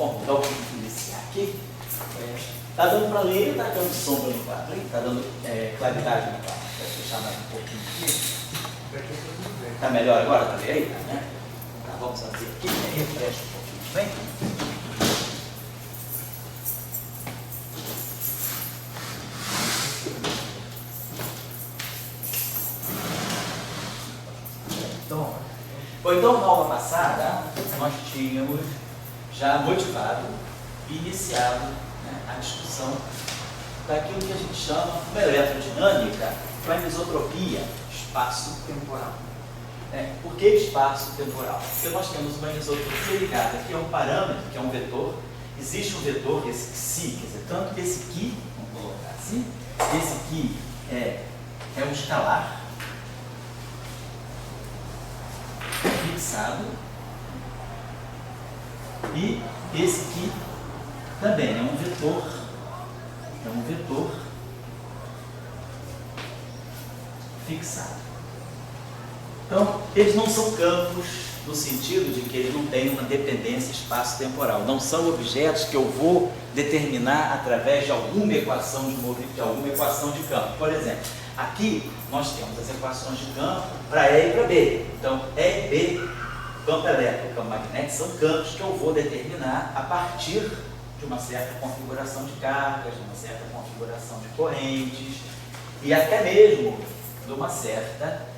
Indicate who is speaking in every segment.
Speaker 1: Bom, então vamos iniciar aqui. Está dando para ler, está dando sombra no quadro, está dando claridade no quadro. Vou fechar mais um pouquinho aqui. Está melhor agora para ler aí? Né? Tá, vamos fazer aqui, refresca um pouquinho, bem? Então, na aula passada, nós tínhamos já motivado e iniciado, né, a discussão daquilo que a gente chama uma eletrodinâmica com a anisotropia espaço-temporal. Por que espaço-temporal? Porque nós temos uma anisotropia ligada, que é um parâmetro, que é um vetor. Existe um vetor, esse xi, quer dizer, tanto que esse qui, vamos colocar assim, esse qui é um escalar fixado, e esse aqui também é um vetor fixado. Então, eles não são campos no sentido de que eles não têm uma dependência espaço-temporal. Não são objetos que eu vou determinar através de alguma equação de movimento, de alguma equação de campo. Por exemplo, aqui nós temos as equações de campo para E e para B. Então, E e B, campo elétrico e campo magnético, são campos que eu vou determinar a partir de uma certa configuração de cargas, de uma certa configuração de correntes e até mesmo de uma certa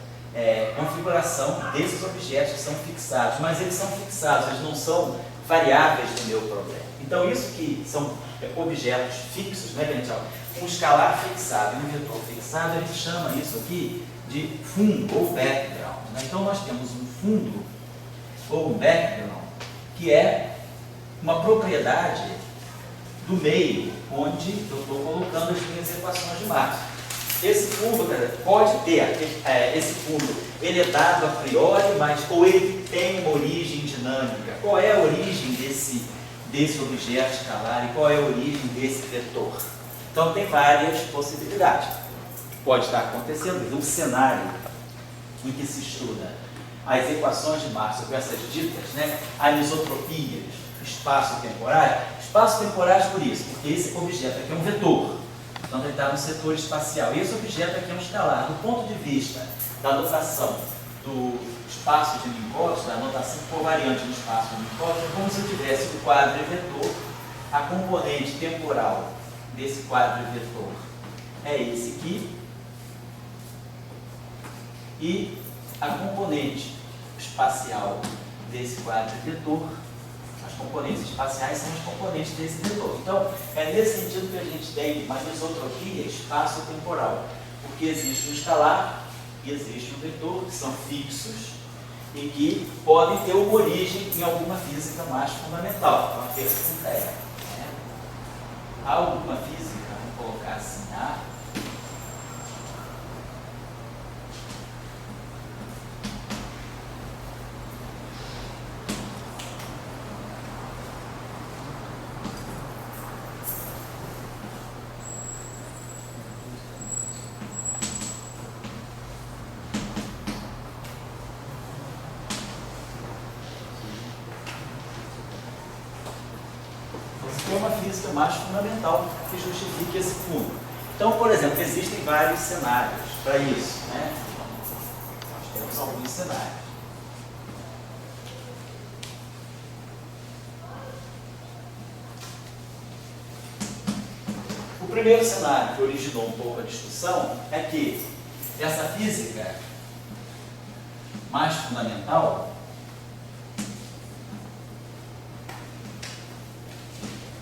Speaker 1: configuração desses objetos que são fixados. Mas eles são fixados, eles não são variáveis do meu problema. Então, isso que são objetos fixos, né, que a gente chama, um escalar fixado e um vetor fixado, a gente chama isso aqui de fundo ou background. Né? Então, nós temos um fundo ou um background, que é uma propriedade do meio onde eu estou colocando as minhas equações de Maxwell. Esse fundo, pode ter, esse fundo, ele é dado a priori, mas ou ele tem uma origem dinâmica. Qual é a origem desse objeto escalar e qual é a origem desse vetor? Então, tem várias possibilidades. Pode estar acontecendo um cenário em que se estuda as equações de Maxwell com essas ditas, né, anisotropias espaço-temporais. Espaço-temporais por isso, porque esse objeto aqui é um vetor. Então, ele está no setor espacial. E esse objeto aqui é um escalar. Do ponto de vista da notação do espaço de Minkowski, da notação covariante do espaço de Minkowski, é como se eu tivesse o quadro vetor, a componente temporal desse quadro vetor é esse aqui, e a componente espacial desse quadro vetor, as componentes espaciais são as componentes desse vetor. Então, é nesse sentido que a gente tem uma anisotropia espaço-temporal, porque existe um escalar e existe um vetor, que são fixos e que podem ter uma origem em alguma física mais fundamental. Então, a pergunta é, há alguma física, vamos colocar assim, uma física mais fundamental que justifique esse fundo. Então, por exemplo, existem vários cenários para isso, né? Nós temos alguns cenários. O primeiro cenário que originou um pouco a discussão é que essa física mais fundamental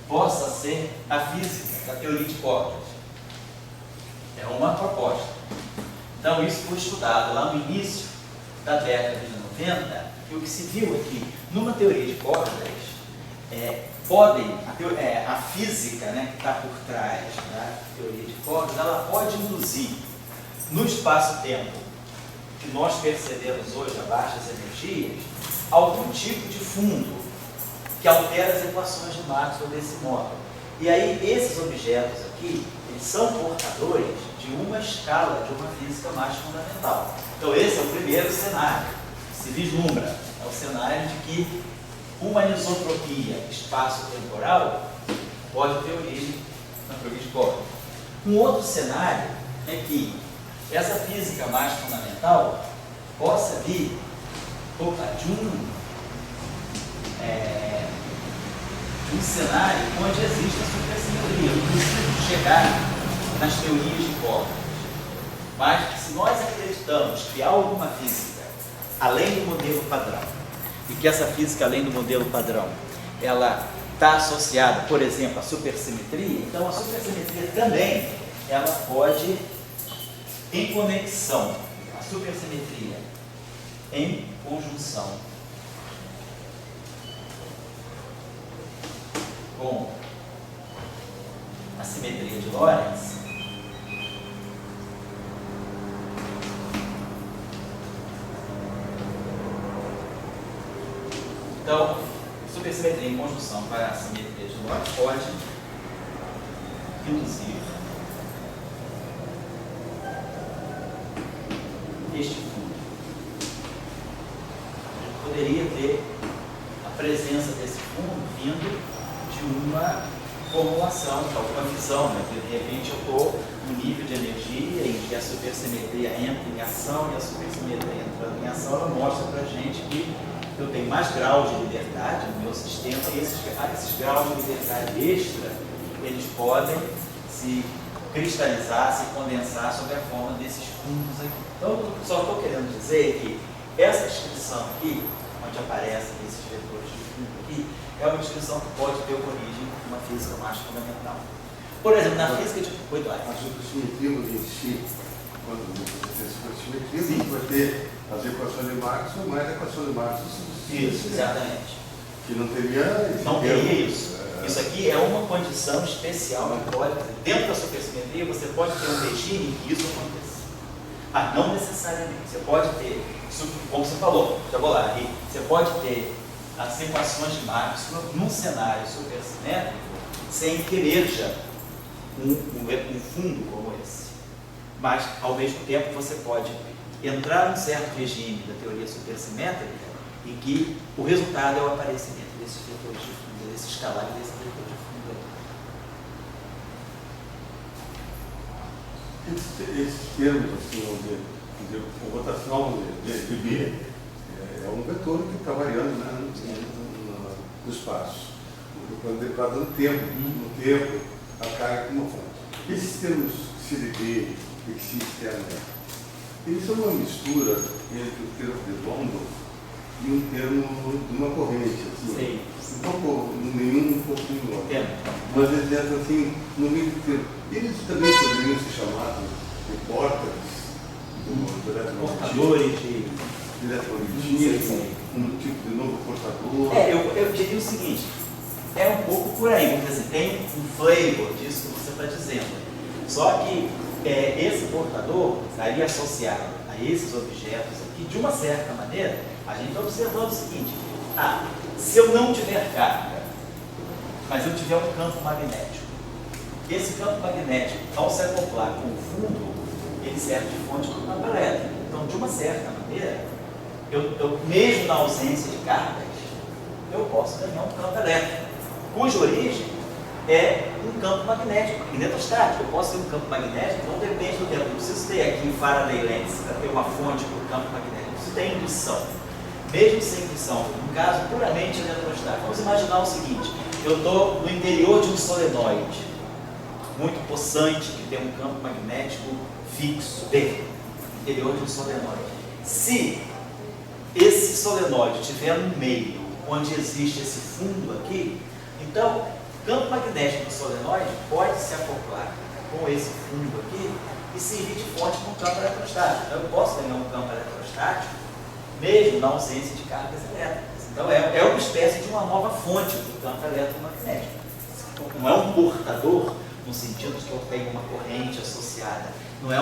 Speaker 1: possa ser a física da teoria de cordas. É uma proposta. Então, isso foi estudado lá no início da década de 90, e o que se viu é que, numa teoria de cordas, a física, né, que está por trás da teoria de cordas, ela pode induzir no espaço-tempo que nós percebemos hoje a baixas energias, algum tipo de fundo que altera as equações de Maxwell desse modo. E aí, esses objetos aqui, eles são portadores de uma escala de uma física mais fundamental. Então, esse é o primeiro cenário que se vislumbra. É o cenário de que uma anisotropia espaço-temporal pode ter origem na teoria de Corda. Um outro cenário é que essa física mais fundamental possa vir de um cenário onde existe a supersimetria. Não precisa chegar nas teorias de cordas. Mas se nós acreditamos que há alguma física além do modelo padrão, e que essa física além do modelo padrão, ela está associada, por exemplo, à supersimetria, então a supersimetria também, ela pode, em conexão, a supersimetria em conjunção com a simetria de Lorentz, então, supersimetria em conjunção com a simetria de Lorentz pode induzir este fundo. A gente poderia ter a presença desse fundo vindo de uma formulação, de alguma fissão, né? De repente eu estou no nível de energia em que a supersimetria entra em ação e a supersimetria entrando em ação, ela mostra para a gente que eu tenho mais graus de liberdade no meu sistema e esses graus de liberdade extra, eles podem se cristalizar, se condensar sob a forma desses fundos aqui. Então, só estou querendo dizer que essa descrição aqui, onde aparecem esses vetores de fundo aqui, é uma descrição que pode ter origem numa física mais fundamental. Por exemplo, na física de... Oi, Eduardo.
Speaker 2: A supersimetria em si, quando você tem supersimetria, você vai ter as equações de Maxwell mais a equação de Maxwell.
Speaker 1: Isso, exatamente.
Speaker 2: Que não teria...
Speaker 1: Não teria isso. Isso aqui é uma condição especial que pode... Dentro da supersimetria, você pode ter um regime em que isso aconteça. Mas não necessariamente. Você pode ter, como você falou, já vou lá, você pode ter as equações de Maxwell num cenário supersimétrico sem que emerja um fundo como esse. Mas, ao mesmo tempo, você pode entrar num certo regime da teoria supersimétrica em que o resultado é o aparecimento desses vetores de fundo, desse escalar e desse vetor de fundo.
Speaker 2: Esses termos, assim, vamos dizer, o rotacional de B é um vetor que está variando, né, no espaço. Para dando tempo, no tempo, a carga como fonte. Esses termos CDB e XI externo, eles são uma mistura entre o termo de London e um termo de uma corrente, assim.
Speaker 1: Sim.
Speaker 2: Nenhum um pouquinho longe. Mas eles entram assim no meio do termo. Eles também poderiam ser chamados de portas,
Speaker 1: portadores de
Speaker 2: eletrolitismo, um tipo de novo portador.
Speaker 1: Eu diria o seguinte, é um pouco por aí, vamos dizer assim, tem um flavor disso que você está dizendo. Só que esse portador estaria associado a esses objetos aqui, de uma certa maneira, a gente está observando o seguinte, se eu não tiver carga, mas eu tiver um campo magnético, esse campo magnético, ao se acoplar com o fundo, ele serve de fonte para o campo elétrico. Então, de uma certa maneira, eu mesmo na ausência de cargas, eu posso ganhar um campo elétrico, cuja origem é um campo magnético, magnetostático. Eu posso ter um campo magnético, não depende do tempo. Eu preciso ter aqui em Faraday Lens para ter uma fonte para o campo magnético. Eu preciso ter indução. Mesmo sem indução, no caso puramente eletrostático. Vamos imaginar o seguinte, eu estou no interior de um solenoide, muito possante, que tem um campo magnético fixo, no interior de um solenoide. Se esse solenoide estiver no meio, onde existe esse fundo aqui, então o campo magnético do solenoide pode se acoplar com esse fundo aqui e servir de fonte para um campo eletrostático. Então eu posso ganhar um campo eletrostático mesmo na ausência de cargas elétricas. Então é uma espécie de uma nova fonte do campo eletromagnético. Não é um portador no sentido de que eu tenho uma corrente associada. Não é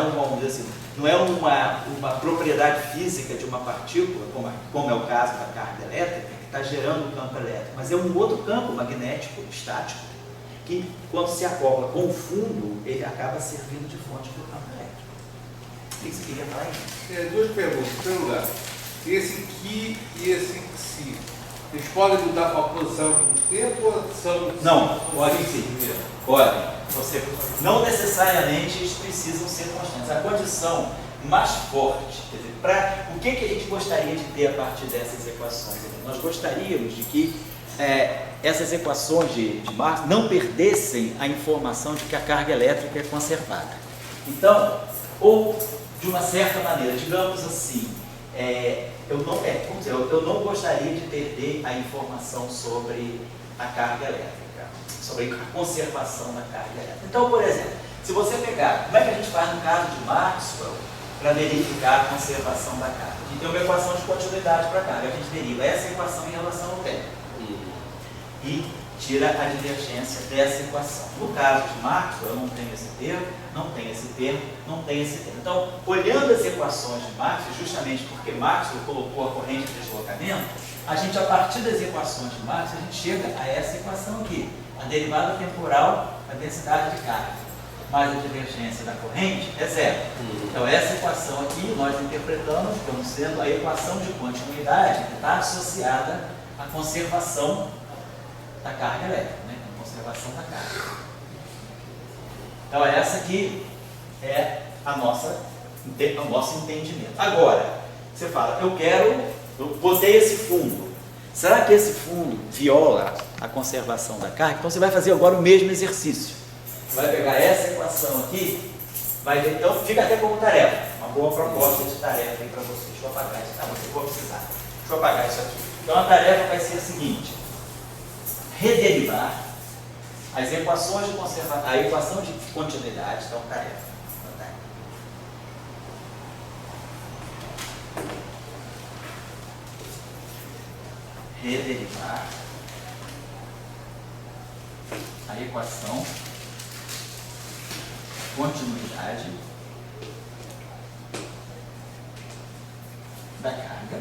Speaker 1: uma propriedade física de uma partícula, como é o caso da carga elétrica, que está gerando o campo elétrico, mas é um outro campo magnético estático, que quando se acopla com o fundo, ele acaba servindo de fonte para o campo elétrico. O que você queria falar aí?
Speaker 3: Duas perguntas. Em primeiro lugar, esse Ki e esse Xi, Eles podem mudar com a posição do tempo ou são...
Speaker 1: Não, podem sim. Podem. Você, não necessariamente eles precisam ser constantes. A condição mais forte, quer dizer, o que a gente gostaria de ter a partir dessas equações? Nós gostaríamos de que essas equações de Marx não perdessem a informação de que a carga elétrica é conservada. Então, ou de uma certa maneira, digamos assim, eu não gostaria de perder a informação sobre a carga elétrica, sobre a conservação da carga elétrica. Então, por exemplo, se você pegar, como é que a gente faz no caso de Maxwell para verificar a conservação da carga? A gente tem uma equação de continuidade para a carga, a gente deriva essa equação em relação ao tempo e tira a divergência dessa equação. No caso de Maxwell, eu não tenho esse termo, não tem esse termo, não tem esse termo. Então, olhando as equações de Maxwell, justamente porque Maxwell colocou a corrente de deslocamento, a gente, a partir das equações de Maxwell, a gente chega a essa equação aqui, a derivada temporal da densidade de carga, mais a divergência da corrente é zero. Então, essa equação aqui, nós interpretamos como sendo a equação de continuidade que está associada à conservação da carga elétrica, né? A conservação da carga. Então, essa aqui é o nosso entendimento. Agora, você fala, eu botei esse fundo. Será que esse fundo viola a conservação da carga? Então, você vai fazer agora o mesmo exercício. Você vai pegar essa equação aqui, vai ver, então fica até como tarefa. Uma boa proposta de tarefa aí para vocês. Deixa eu apagar isso, tá? Você for precisar. Deixa eu apagar isso aqui. Então, a tarefa vai ser a seguinte: rederivar as equações de conservação, a equação de continuidade, então tarefa. Rederivar a equação continuidade da carga.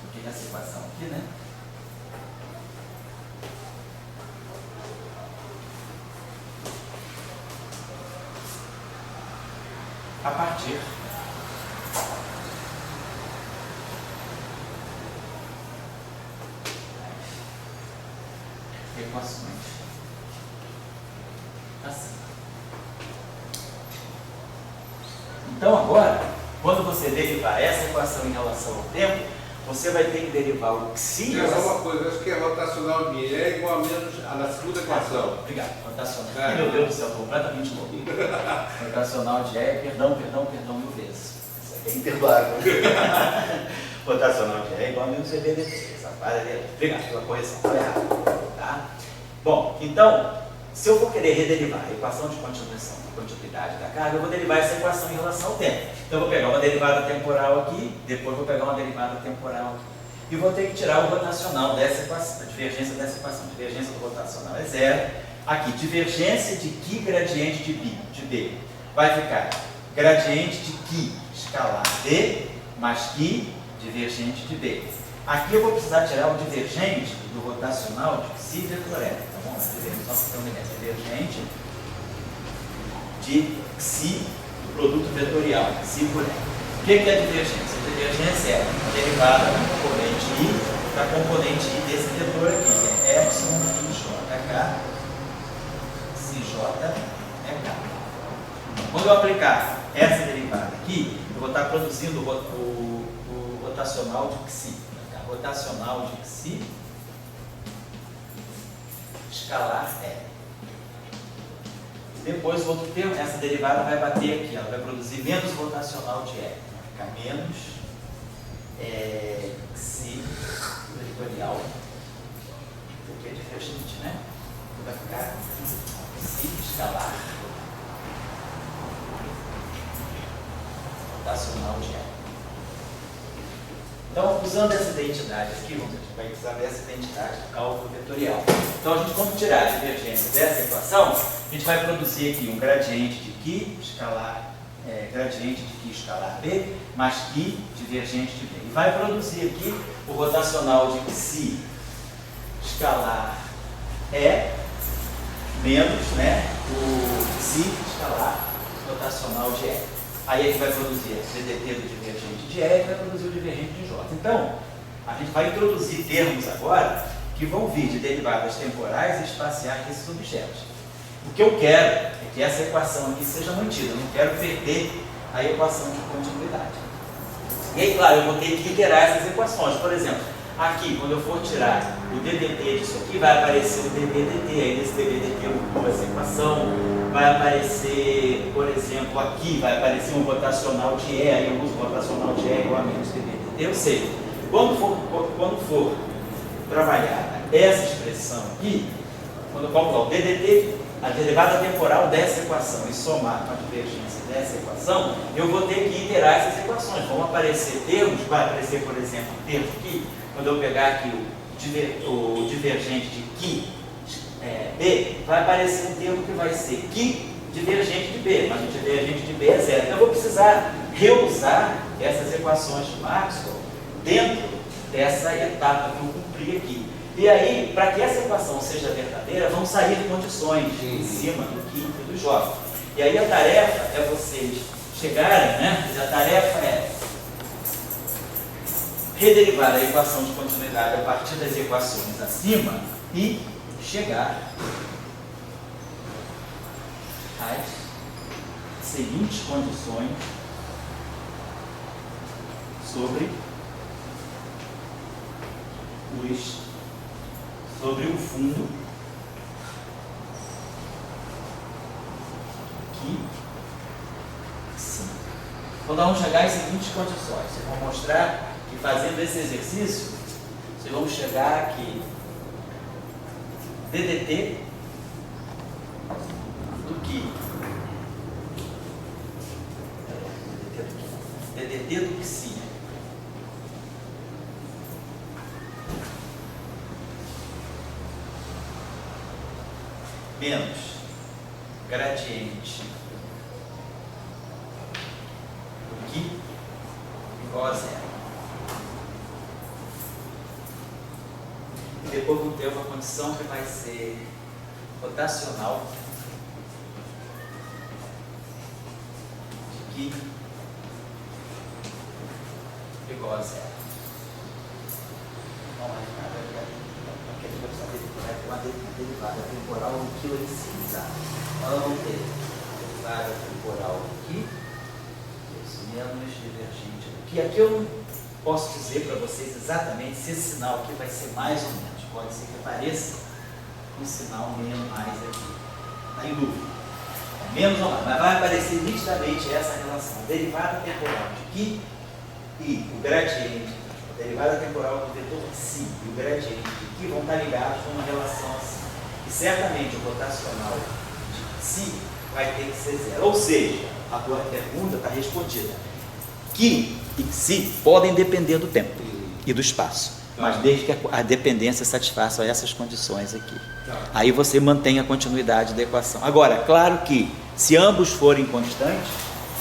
Speaker 1: O que é essa equação aqui, né? A partir equações assim. Então agora, quando você derivar essa equação em relação ao tempo, você vai ter que derivar o xi.
Speaker 3: É só uma coisa, acho que a rotacional de E é igual a menos a na segunda equação.
Speaker 1: Obrigado, rotacional. Meu Deus do céu, estou completamente louco. Rotacional de E, perdão mil vezes. Isso aqui é imperdoável. Rotacional de E é igual a menos CBDT. Essa parte ali, obrigado pela correção, está errado. Tá? Bom, então, se eu for querer rederivar a equação de continuidade da carga, eu vou derivar essa equação em relação ao tempo. Então, eu vou pegar uma derivada temporal aqui, depois vou pegar uma derivada temporal aqui. E vou ter que tirar o rotacional dessa equação, a divergência dessa equação. A divergência do rotacional é zero. Aqui, divergência de Qi gradiente de B. Vai ficar gradiente de Qi escalar D mais Qi divergente de B. Aqui eu vou precisar tirar o divergente do rotacional de Psi vetor E. Tá bom? Só para ter uma ideia. Divergente de Psi do produto vetorial, Psi por E. O que é a divergência? A divergência é a derivada da componente I desse vetor aqui, que é epsilon JK, CJEK. Quando eu aplicar essa derivada aqui, eu vou estar produzindo o rotacional de Psi. Rotacional de Psi escalar E. Depois o outro termo, essa derivada vai bater aqui, ela vai produzir menos rotacional de E. Vai ficar menos Psi vetorial. Porque é diferente, né? Vai ficar Psi escalar rotacional de E. Então, usando essa identidade aqui, a gente vai precisar dessa identidade do cálculo vetorial. Então, a gente, quando tirar a divergência dessa equação, a gente vai produzir aqui um gradiente de Qi escalar, B, mais Qi divergente de B. E vai produzir aqui o rotacional de Psi escalar E menos, né, o Psi escalar rotacional de E. Aí a gente vai produzir a CDT do divergente de E e vai produzir o divergente de J. Então, A gente vai introduzir termos agora que vão vir de derivadas temporais e espaciais desses objetos. O que eu quero é que essa equação aqui seja mantida, eu não quero perder a equação de continuidade. E aí, claro, eu vou ter que iterar essas equações. Por exemplo, aqui, quando eu for tirar o DDT disso aqui, vai aparecer o dBdt, aí nesse dBdt eu mudo essa equação, vai aparecer, por exemplo, aqui vai aparecer um rotacional de E, aí eu uso o rotacional de E igual a menos dBdt. Ou seja, quando for trabalhar essa expressão aqui, quando eu calcular o DDT, a derivada temporal dessa equação e somar com a divergência dessa equação, eu vou ter que iterar essas equações. Vão aparecer termos, vai aparecer, por exemplo, um termo aqui, quando eu pegar aqui o divergente de Qi B, vai aparecer um termo que vai ser Qi divergente de B, mas o divergente de B é zero. Então eu vou precisar reusar essas equações de Maxwell dentro dessa etapa que eu cumpri aqui. E aí, para que essa equação seja verdadeira, vão sair condições em cima do Qi e do J. E aí a tarefa é vocês chegarem, né? A tarefa é rederivar a equação de continuidade a partir das equações acima e chegar às seguintes condições sobre o fundo que sim. Quando vamos chegar às seguintes condições, vocês vão mostrar que fazendo esse exercício, vocês vão chegar aqui DDT do Qi. DDT do Psi. Menos gradiente do Qi igual a zero. E depois vamos ter uma condição que vai ser rotacional de Qi igual a zero. Não mais nada, porque a gente vai precisar ter uma derivada temporal do Qi em si, exato. Nós vamos ter a derivada temporal do Qi, isso menos divergente do Qi. Aqui eu não posso dizer para vocês exatamente se esse sinal aqui vai ser mais ou menos. Pode ser que apareça um sinal menos mais aqui. Está em dúvida. É menos ou mais, mas vai aparecer nitidamente essa relação. A derivada temporal de Qi e o gradiente, a derivada temporal do vetor Psi e o gradiente de Qi vão estar ligados numa relação assim. E certamente o rotacional de Psi vai ter que ser zero. Ou seja, a tua pergunta está respondida. Qi e Psi podem depender do tempo e do espaço, mas desde que a dependência satisfaça essas condições aqui. Aí você mantém a continuidade da equação. Agora, claro que se ambos forem constantes,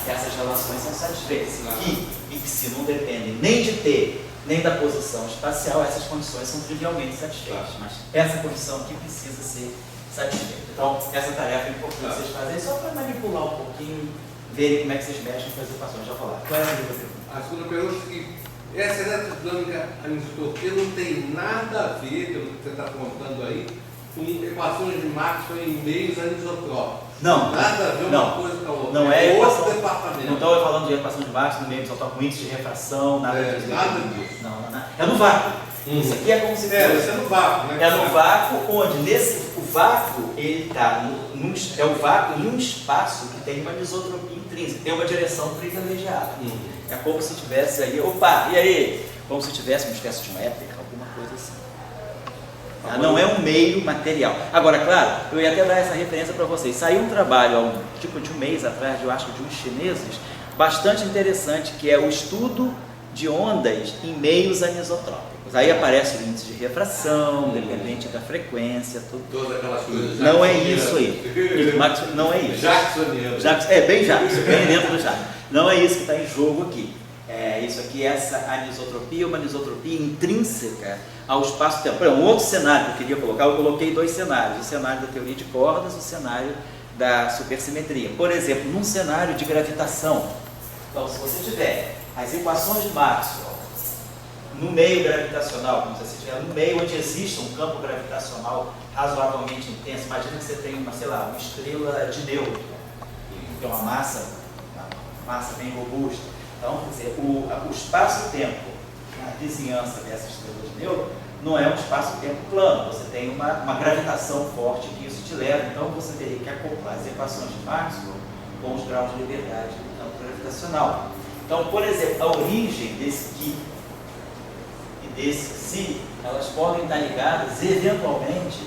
Speaker 1: essas relações são satisfeitas. Se Qi e Psi não dependem nem de T, nem da posição espacial, essas condições são trivialmente satisfeitas. Mas essa condição aqui precisa ser satisfeita. Então, essa tarefa é importante vocês fazerem só para manipular um pouquinho, verem como é que vocês mexem com as equações. Já falar. Qual é a segunda pergunta?
Speaker 3: A segunda pergunta é que essa eletrodinâmica anisotropia não tem nada a ver, pelo que você está contando aí, com equações de Maxwell em meios anisotrópicos.
Speaker 1: Não.
Speaker 3: Nada a ver uma coisa com a outra.
Speaker 1: Não é
Speaker 3: outro
Speaker 1: equação,
Speaker 3: departamento.
Speaker 1: não estou falando de equação de Maxwell no meio isotrópico, com índice de refração, nada disso.
Speaker 3: Nada disso.
Speaker 1: Não. É no vácuo. Isso aqui é como se fosse.
Speaker 3: Isso é no vácuo, né?
Speaker 1: É no vácuo, onde o vácuo ele está é o vácuo em um espaço que tem uma anisotropia intrínseca, tem uma direção privilegiada. É como se tivesse aí, opa, e aí? Como se tivesse uma espécie de um éter, alguma coisa assim. Não é um meio material. Agora, claro, eu ia até dar essa referência para vocês. Saiu um trabalho há de um mês atrás, eu acho, de uns chineses, bastante interessante, que é o estudo de ondas em meios anisotrópicos. Aí aparece o índice de refração, dependente da frequência, tudo.
Speaker 3: Todas aquelas coisas.
Speaker 1: Não é isso aí. Não é isso.
Speaker 3: Jacksoniano.
Speaker 1: Bem Jackson, bem dentro do Jackson. Não é isso que está em jogo aqui. Isso aqui, essa anisotropia é uma anisotropia intrínseca ao espaço-tempo. Um outro cenário que eu queria colocar, eu coloquei dois cenários. O cenário da teoria de cordas e o cenário da supersimetria. Por exemplo, num cenário de gravitação, então se você tiver as equações de Maxwell no meio gravitacional, como se você estiver no meio onde existe um campo gravitacional razoavelmente intenso. Imagina que você tem uma, sei lá, uma estrela de nêutron, que tem uma massa bem robusta. Então, quer dizer, o espaço-tempo na vizinhança dessa estrela de nêutron não é um espaço-tempo plano. Você tem uma gravitação forte que isso te leva. Então, você teria que acoplar as equações de Maxwell com os graus de liberdade do campo gravitacional. Então, por exemplo, a origem desse Q e desse Psi, elas podem estar ligadas eventualmente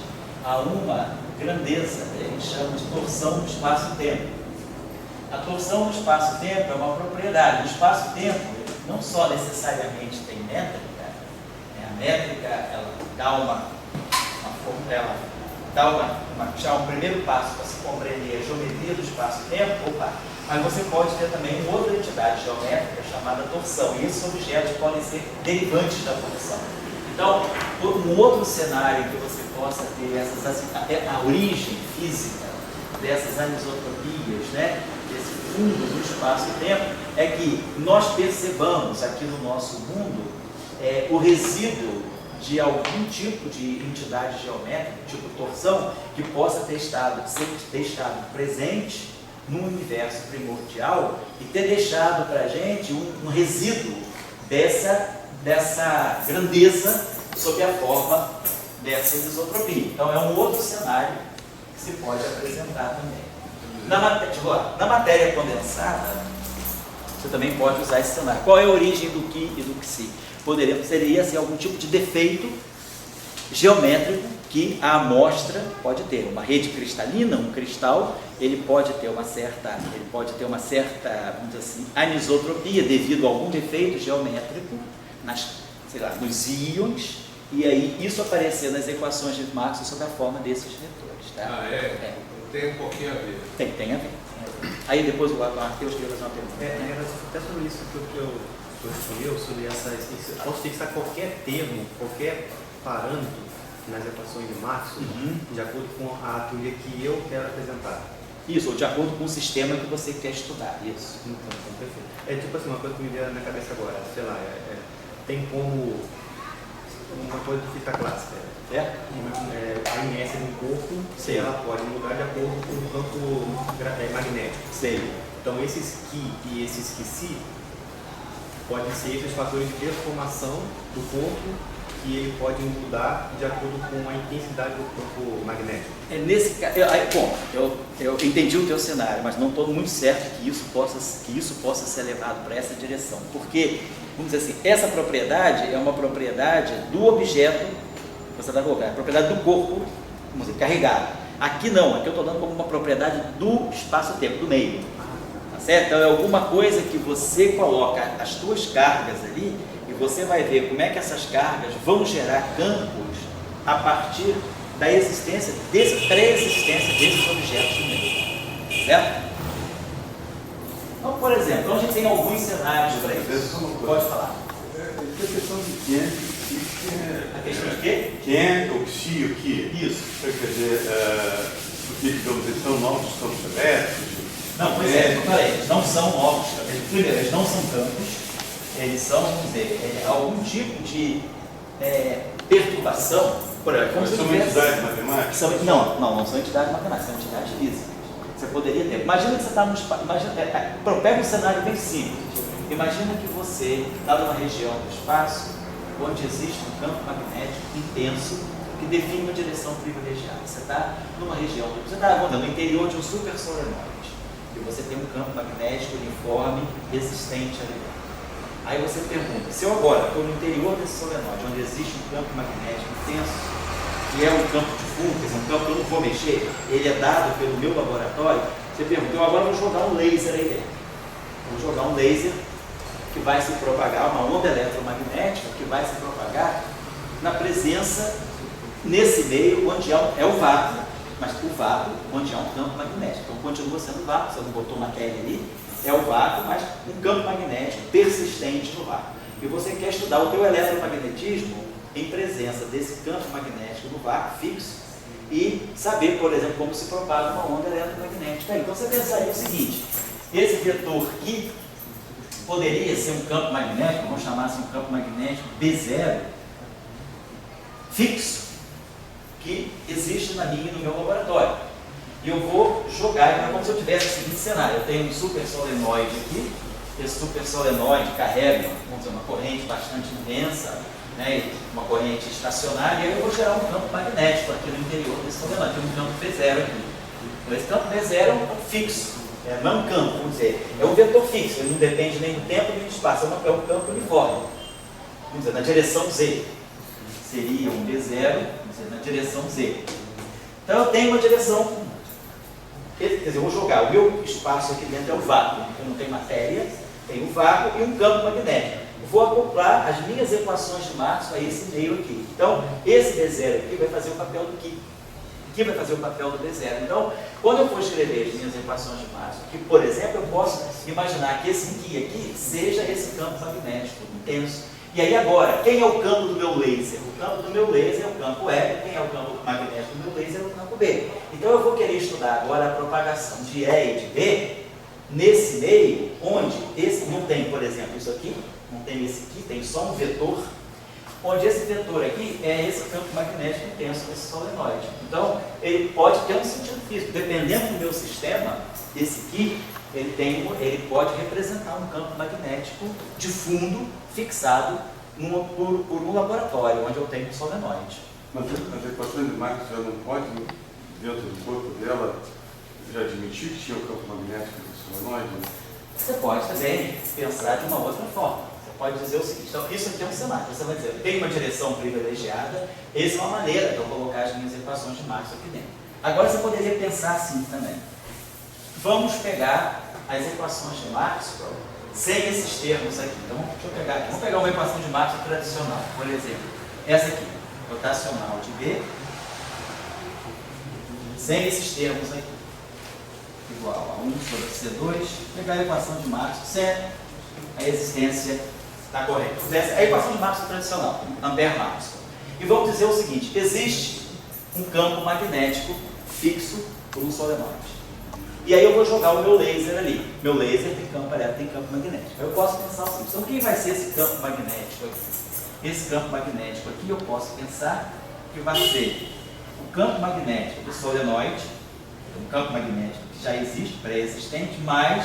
Speaker 1: a uma grandeza, que a gente chama de torção do espaço-tempo. A torção do espaço-tempo é uma propriedade. O espaço-tempo não só necessariamente tem métrica, a métrica ela dá um primeiro passo para se compreender a geometria do espaço-tempo, mas você pode ter também uma outra entidade geométrica chamada torção, e esses objetos podem ser derivantes da torção. Então, um outro cenário em que você possa ter a origem física dessas anisotropias, né, desse fundo do espaço-tempo, é que nós percebamos aqui no nosso mundo o resíduo de algum tipo de entidade geométrica, tipo torção, que possa ter estado presente no universo primordial e ter deixado para a gente um resíduo dessa grandeza sob a forma dessa anisotropia. Então é um outro cenário que se pode apresentar também. Na matéria condensada, você também pode usar esse cenário. Qual é a origem do Qi e do Xi? Seria ser algum tipo de defeito geométrico que a amostra pode ter. Uma rede cristalina, um cristal, ele pode ter uma certa, vamos dizer assim, anisotropia devido a algum defeito geométrico nos íons, e aí isso aparecer nas equações de Maxwell sob a forma desses vetores. Tá?
Speaker 3: Tem um pouquinho a ver.
Speaker 1: Tem a ver. Aí depois o Matheus queria fazer uma pergunta.
Speaker 4: Era até sobre isso que eu respondeu, sobre ao fixar qualquer termo, qualquer parâmetro nas equações de Maxwell, de acordo com a teoria que eu quero apresentar.
Speaker 1: Isso, ou de acordo com o sistema que você quer estudar. Isso.
Speaker 4: Então perfeito. É tipo assim, uma coisa que me veio na cabeça agora, sei lá, tem como uma coisa de física clássica. A inércia do corpo, ela pode mudar de acordo com o campo magnético.
Speaker 1: Sei.
Speaker 4: Então esses Qi e esses Xi podem ser esses fatores de deformação do corpo que ele pode mudar de acordo com a intensidade do campo magnético.
Speaker 1: Nesse caso, eu entendi o teu cenário, mas não estou muito certo que isso possa ser levado para essa direção, porque, vamos dizer assim, essa propriedade é uma propriedade do objeto que você está colocando, é a propriedade do corpo, vamos dizer, carregado. Aqui não, aqui eu estou dando como uma propriedade do espaço-tempo, do meio. Tá certo? Então é alguma coisa que você coloca as tuas cargas ali e você vai ver como é que essas cargas vão gerar campos a partir da existência, pré-existência desses objetos no meio. Certo? Então, por exemplo, a gente tem alguns cenários para isso. Pode falar.
Speaker 2: A questão de Qi.
Speaker 1: A questão de quê?
Speaker 2: Qi, o Xi e o Qi.
Speaker 1: Isso.
Speaker 2: Quer dizer, porque, digamos, eles são novos campos elétricos.
Speaker 1: Não, pois eles não são novos. Primeiro, eles não são campos, eles são, vamos dizer, algum tipo de perturbação. Por exemplo,
Speaker 2: são entidades matemáticas?
Speaker 1: Não são entidades matemáticas, são entidades físicas. Você poderia ter. Imagina que você está no espaço. Pega um cenário bem simples. Imagina que você está numa região do espaço onde existe um campo magnético intenso que define uma direção privilegiada. Você está numa região, você está no interior de um super solenoide, e você tem um campo magnético uniforme resistente ali dentro. Aí você pergunta, se eu agora estou no interior desse solenoide, onde existe um campo magnético intenso, que é um campo de Fulks, um campo que eu não vou mexer, ele é dado pelo meu laboratório, você pergunta, eu agora vou jogar um laser aí dentro. Vou jogar um laser que vai se propagar, uma onda eletromagnética que vai se propagar na presença, nesse meio onde é o vácuo, mas o vácuo onde há um campo magnético. Então continua sendo vácuo, você não botou matéria ali, é o vácuo, mas um campo magnético persistente no vácuo. E você quer estudar o teu eletromagnetismo em presença desse campo magnético no vácuo fixo e saber, por exemplo, como se propaga uma onda eletromagnética. Então você pensaria o seguinte, esse vetor Qi poderia ser um campo magnético, vamos chamar assim um campo magnético B0, fixo, que existe na minha e no meu laboratório. E eu vou jogar, então é como se eu tivesse o seguinte cenário: eu tenho um super solenoide aqui, esse super solenoide carrega, vamos dizer, uma corrente bastante intensa, né, uma corrente estacionária, e aí eu vou gerar um campo magnético aqui no interior desse solenoide, tem um campo B0 aqui. Então esse campo B0 é um campo fixo, não é um campo, vamos dizer, é um vetor fixo, ele não depende nem do tempo nem do espaço, é um campo uniforme, vamos dizer, na direção Z. Seria um B0, vamos dizer, na direção Z. Então eu tenho uma direção, quer dizer, eu vou jogar, o meu espaço aqui dentro é o vácuo, eu não tenho matéria, tenho o vácuo e um campo magnético. Vou acoplar as minhas equações de Maxwell a esse meio aqui. Então, esse B0 aqui vai fazer o papel do Ki. Aqui vai fazer o papel do B0. Então, quando eu for escrever as minhas equações de Maxwell, que, por exemplo, eu posso imaginar que esse Ki aqui seja esse campo magnético intenso. E aí agora, quem é o campo do meu laser? O campo do meu laser é o campo E, quem é o campo magnético do meu laser é o campo B. Então eu vou querer estudar agora a propagação de E e de B nesse meio, onde esse não tem, por exemplo, isso aqui, não tem esse aqui, tem só um vetor, onde esse vetor aqui é esse campo magnético intenso desse solenoide. Então, ele pode ter um sentido físico, dependendo do meu sistema, esse aqui, ele pode representar um campo magnético de fundo fixado por um laboratório, onde eu tenho um solenoide.
Speaker 2: Mas as equações de Maxwell já não pode, dentro do corpo dela, já admitir que tinha o campo magnético do solenoide?
Speaker 1: Você pode também pensar de uma outra forma. Você pode dizer o seguinte: então, isso aqui é um cenário. Você vai dizer, tem uma direção privilegiada, essa é uma maneira de eu colocar as minhas equações de Maxwell aqui dentro. Agora você poderia pensar assim também. Vamos pegar as equações de Maxwell sem esses termos aqui. Então, deixa eu pegar aqui. Vamos pegar uma equação de Maxwell tradicional, por exemplo. Essa aqui, rotacional de B, sem esses termos aqui. Igual a 1 sobre C2, pegar a equação de Maxwell sem a existência da corrente. Essa é a equação de Maxwell tradicional, Ampère-Maxwell. E vamos dizer o seguinte: existe um campo magnético fixo por um solenoide. E aí eu vou jogar o meu laser ali. Meu laser tem campo elétrico, tem campo magnético. Eu posso pensar o seguinte: então quem vai ser esse campo magnético aqui? Esse campo magnético aqui eu posso pensar que vai ser o campo magnético do solenoide, um campo magnético que já existe, pré-existente, mais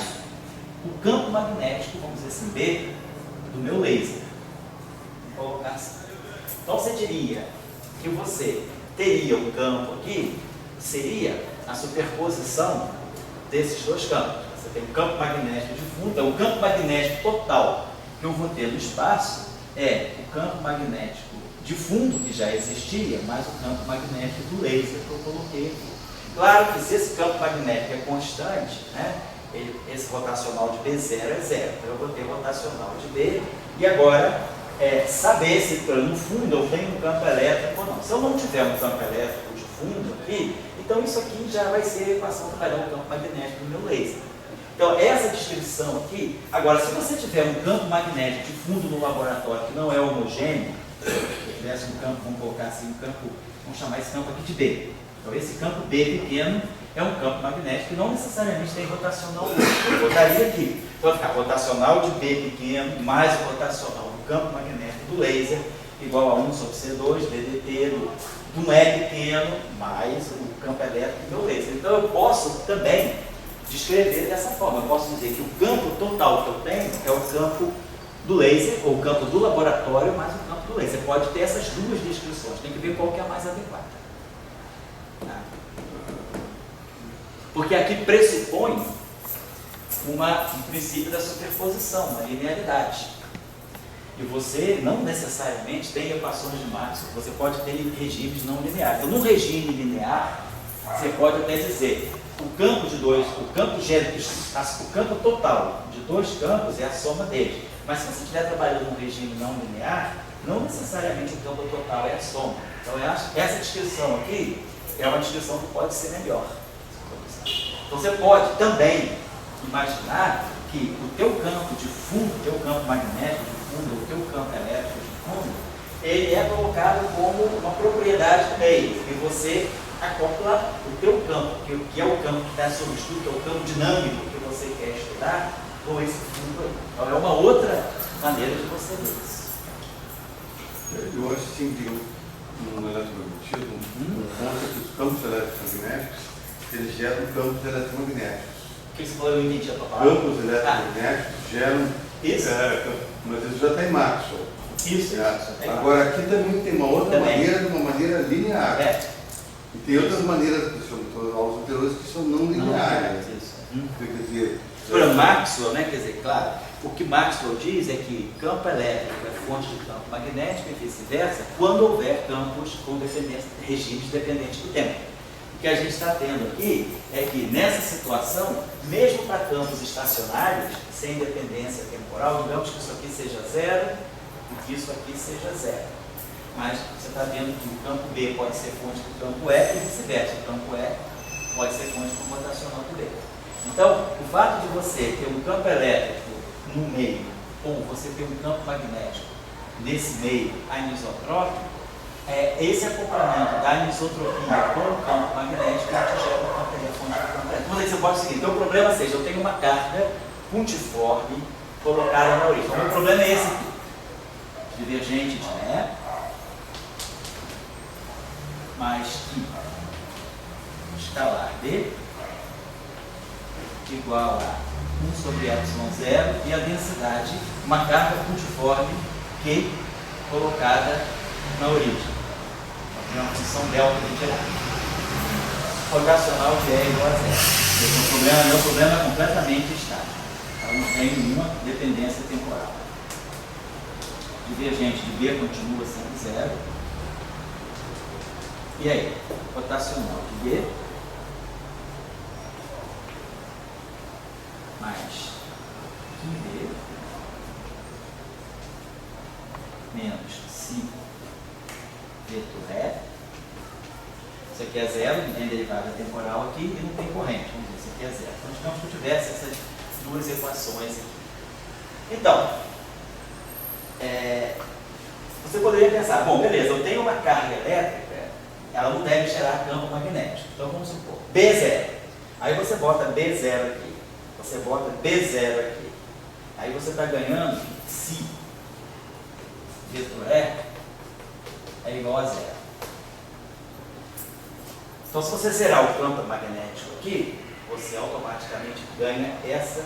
Speaker 1: o campo magnético, vamos dizer assim, B, do meu laser. Vou colocar assim. Então você diria que você teria um campo aqui, seria a superposição desses dois campos. Você tem um campo magnético de fundo, então o campo magnético total que eu vou ter no espaço é o campo magnético de fundo, que já existia, mais o campo magnético do laser que eu coloquei aqui. Claro que se esse campo magnético é constante, né, esse rotacional de B0 é zero. Então eu vou ter rotacional de B e agora saber se no fundo eu tenho um campo elétrico ou não. Se eu não tiver um campo elétrico de fundo aqui, então isso aqui já vai ser a equação que vai dar o campo magnético do meu laser. Então essa descrição aqui, agora se você tiver um campo magnético de fundo no laboratório que não é homogêneo, se tivesse um campo, vamos colocar assim, um campo, vamos chamar esse campo aqui de B. Então esse campo B pequeno é um campo magnético que não necessariamente tem rotacional único. Eu botaria aqui. Então vai ficar rotacional de B pequeno mais o rotacional do campo magnético do laser igual a 1 sobre C2 DDT do E pequeno mais o campo elétrico do meu laser. Então eu posso também descrever dessa forma. Eu posso dizer que o campo total que eu tenho é o campo do laser, ou o campo do laboratório mais o campo do laser. Você pode ter essas duas descrições. Tem que ver qual que é a mais adequada. Porque aqui pressupõe um princípio da superposição, uma linearidade. E você não necessariamente tem equações de Maxwell, você pode ter regimes não lineares. Então, num regime linear, você pode até dizer o campo total de dois campos é a soma deles. Mas se você estiver trabalhando num regime não linear, não necessariamente o campo total é a soma. Então, eu acho que essa descrição aqui é uma descrição que pode ser melhor. Então você pode também imaginar que o teu campo de fundo, o teu campo magnético de fundo, o teu campo elétrico de fundo, ele é colocado como uma propriedade do meio, e você acopla o teu campo, que é o campo que está sob estudo, que é o campo dinâmico que você quer estudar, ou esse fundo aí. Então é uma outra maneira de você ver isso.
Speaker 2: Eu acho sim que no eletromagnetismo, o ponto é que os campos eletromagnéticos, eles geram campos eletromagnéticos.
Speaker 1: O que você falou? Eu entendi a tua palavra.
Speaker 2: Campos eletromagnéticos geram...
Speaker 1: Isso.
Speaker 2: Mas isso já está em Maxwell.
Speaker 1: Isso.
Speaker 2: Agora aqui também tem uma outra maneira, uma maneira linear. E tem outras maneiras, que são aulas anteriores, que são não lineares. Quer dizer,
Speaker 1: para Maxwell, né, quer dizer, claro, o que Maxwell diz é que campo elétrico é fonte de campo magnético e vice-versa, quando houver campos com regimes dependentes do tempo. O que a gente está tendo aqui é que nessa situação, mesmo para campos estacionários, sem dependência temporal, digamos que isso aqui seja zero e que isso aqui seja zero. Mas você está vendo que o campo B pode ser fonte do campo E e vice-versa. O campo E pode ser fonte do rotacional do B. Então, o fato de você ter um campo elétrico no meio, ou você ter um campo magnético nesse meio anisotrópico, esse acoplamento da anisotropia com o campo magnético te gera um campo fonte do campo elétrico. Vamos dizer que você pode o seguinte, então o problema seja, eu tenho uma carga puntiforme colocada na origem. Então, o problema é esse aqui. Divergente de né, mais que escalar B igual a 1 sobre ε0 e a densidade, uma carga puntiforme Q colocada na origem. Então, uma função delta de Dirac. Rotacional de E igual a zero. Meu problema é completamente estático. Ela não tem nenhuma dependência temporal. Divergente de B continua sendo zero. E aí? Rotacional de B mais QB menos si vetor E. Isso aqui é zero, não tem derivada temporal aqui e não tem corrente. Vamos dizer, isso aqui é zero. Então, digamos que eu tivesse essas duas equações aqui. Então, você poderia pensar, bom, beleza, eu tenho uma carga elétrica, ela não deve gerar campo magnético. Então, vamos supor, B0. Aí você bota B0 aqui. Você bota B0 aqui. Aí você está ganhando si vetor E é igual a zero. Então, se você zerar o campo magnético aqui, você automaticamente ganha essa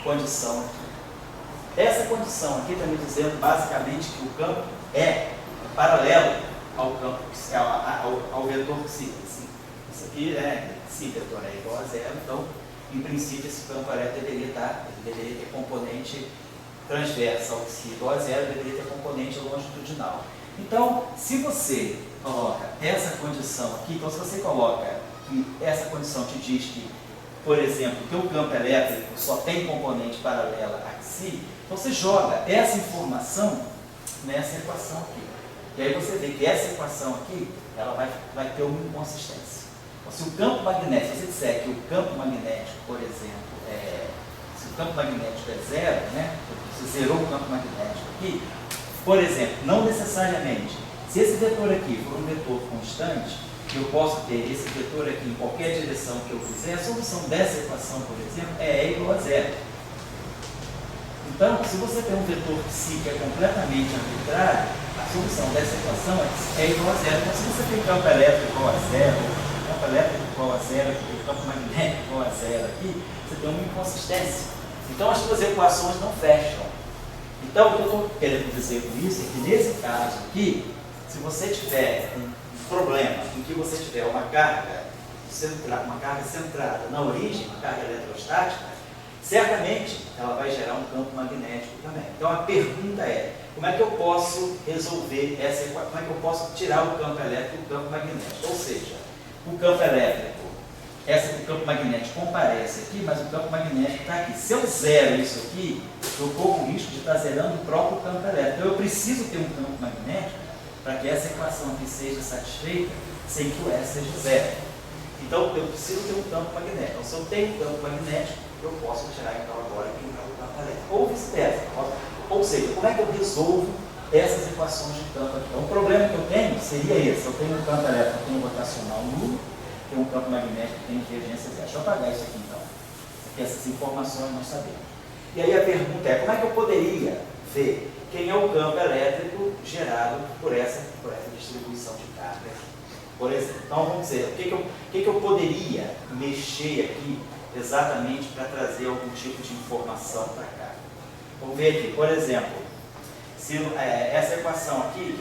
Speaker 1: condição aqui. Essa condição aqui está me dizendo basicamente que o campo é paralelo ao campo, ao vetor psi. Isso aqui é si vetor é igual a zero, então em princípio esse campo elétrico deveria ter componente transversa ao psi igual a zero, deveria ter componente longitudinal. Então, se você coloca essa condição aqui, então se você coloca que essa condição te diz que, por exemplo, que o campo elétrico só tem componente paralela a psi, então você joga essa informação nessa equação aqui. E aí você vê que essa equação aqui, ela vai ter uma inconsistência. Então, se o campo magnético, se você disser que o campo magnético, por exemplo, se o campo magnético é zero, né? Você zerou o campo magnético aqui, por exemplo, não necessariamente, se esse vetor aqui for um vetor constante, eu posso ter esse vetor aqui em qualquer direção que eu quiser, a solução dessa equação, por exemplo, é E igual a zero. Então, se você tem um vetor psi que é completamente arbitrário, a solução dessa equação é igual a zero. Então, se você tem campo elétrico igual a zero, campo elétrico igual a zero, campo magnético igual a zero aqui, você tem uma inconsistência. Então, as duas equações não fecham. Então, o que eu estou querendo dizer com isso é que, nesse caso aqui, se você tiver um problema em que você tiver uma carga centrada na origem, uma carga eletrostática, certamente ela vai gerar um campo magnético também. Então a pergunta é, como é que eu posso resolver essa equação? Como é que eu posso tirar o campo elétrico do campo magnético? Ou seja, o campo elétrico, o campo magnético comparece aqui, mas o campo magnético está aqui. Se eu zero isso aqui, eu corro o risco de estar zerando o próprio campo elétrico. Então eu preciso ter um campo magnético para que essa equação aqui seja satisfeita sem que o E seja zero. Então eu preciso ter um campo magnético. Então, se eu tenho um campo magnético, eu posso tirar então agora aqui o campo elétrico. Ou vice-versa. Ou seja, como é que eu resolvo essas equações de campo aqui? Então, o problema que eu tenho seria esse. Eu tenho um campo elétrico, eu tenho um rotacional nulo, tenho um campo magnético, tenho divergência zero. Deixa eu apagar isso aqui então. Porque essas informações nós sabemos. E aí a pergunta é, como é que eu poderia ver quem é o campo elétrico gerado por essa distribuição de carga? Por exemplo, então vamos dizer, o que eu poderia mexer aqui exatamente para trazer algum tipo de informação para cá? Vamos ver aqui, por exemplo, se essa equação aqui,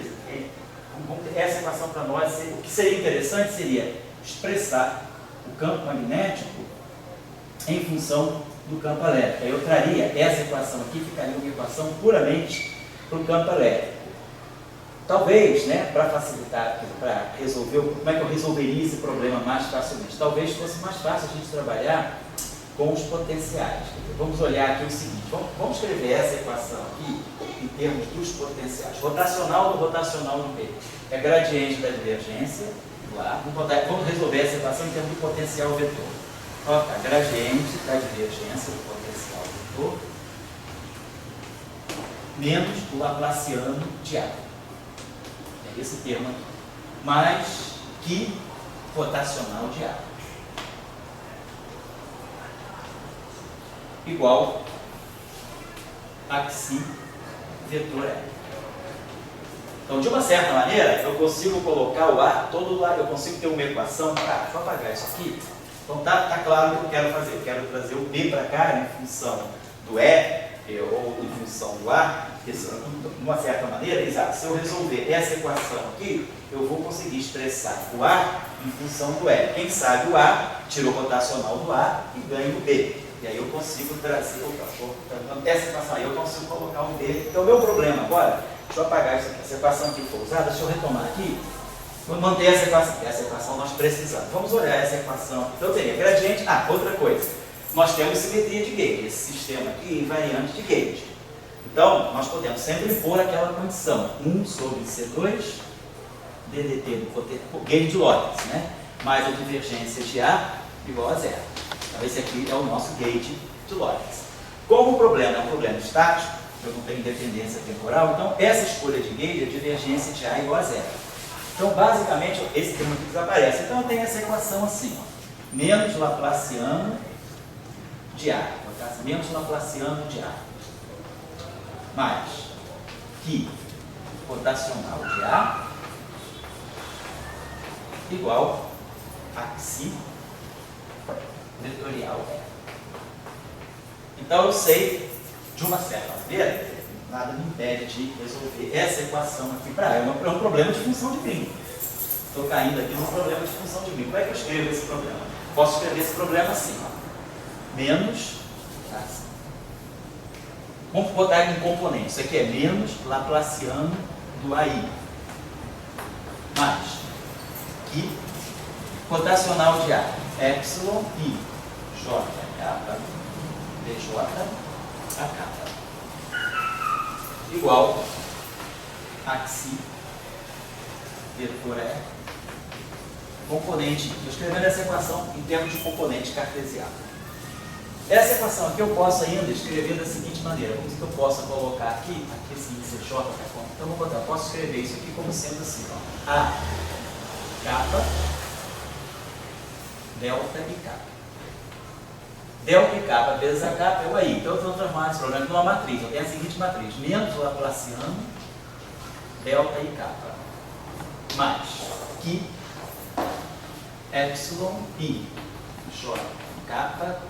Speaker 1: essa equação para nós, o que seria interessante seria expressar o campo magnético em função do campo elétrico. Aí eu traria essa equação aqui, ficaria uma equação puramente para o campo elétrico. Talvez, né, para facilitar, para resolver, como é que eu resolveria esse problema mais facilmente? Talvez fosse mais fácil a gente trabalhar com os potenciais. Vamos olhar aqui o seguinte, vamos escrever essa equação aqui em termos dos potenciais. Rotacional do rotacional no B é gradiente da divergência do A. Vamos resolver essa equação em termos do potencial vetor. Tá, gradiente da divergência do potencial vetor menos o laplaciano de A. É esse termo aqui. Mais que rotacional de A. Igual a xi vetor E. Então, de uma certa maneira, eu consigo colocar o A todo lado, eu consigo ter uma equação. Deixa eu apagar isso aqui. Então, tá claro o que eu quero fazer. Eu quero trazer o B para cá, em função do E, ou em função do A. De uma certa maneira, exato. Se eu resolver essa equação aqui, eu vou conseguir expressar o A em função do E. Quem sabe o A tira o rotacional do A e ganha o B. E aí eu consigo trazer, essa equação aí eu consigo colocar um B. Então o meu problema agora, deixa eu apagar isso aqui, essa equação aqui foi usada, deixa eu retomar aqui, vou manter essa equação nós precisamos. Vamos olhar essa equação, então eu teria gradiente, outra coisa, nós temos simetria de gauge, esse sistema aqui é invariante de gauge. Então, nós podemos sempre impor aquela condição, 1 sobre C2, DDT do gauge de Lorentz, né? Mais a divergência de A igual a zero. Então, esse aqui é o nosso gauge de Lorentz. Como o problema é um problema estático, eu não tenho dependência temporal, então essa escolha de gauge é divergência de A igual a zero. Então, basicamente, esse termo aqui desaparece. Então, eu tenho essa equação assim, ó, menos Laplaciano de A, menos Laplaciano de A, mais que rotacional de A igual a xi vetorial E. Então eu sei, de uma certa maneira, nada me impede de resolver essa equação aqui para ela. É um problema de função de Green. Estou caindo aqui num problema de função de Green. Como é que eu escrevo esse problema? Posso escrever esse problema assim, ó, menos, assim. Vamos botar em componente. Isso aqui é menos Laplaciano do AI. Mais que rotacional de A, epsilon i j kappa dj a kappa igual a xi vetor E, componente, estou escrevendo essa equação em termos de componente cartesiano. Essa equação aqui eu posso ainda escrever da seguinte maneira, vamos dizer que eu possa colocar aqui esse índice J, então vou botar, eu posso escrever isso aqui como sendo assim, ó, A kappa delta e kappa. Delta e kappa vezes a kappa é o AI. Então eu vou transformar esse problema numa matriz. Eu tenho a seguinte matriz, menos Laplaciano, delta e kappa, mais que epsilon i j kappa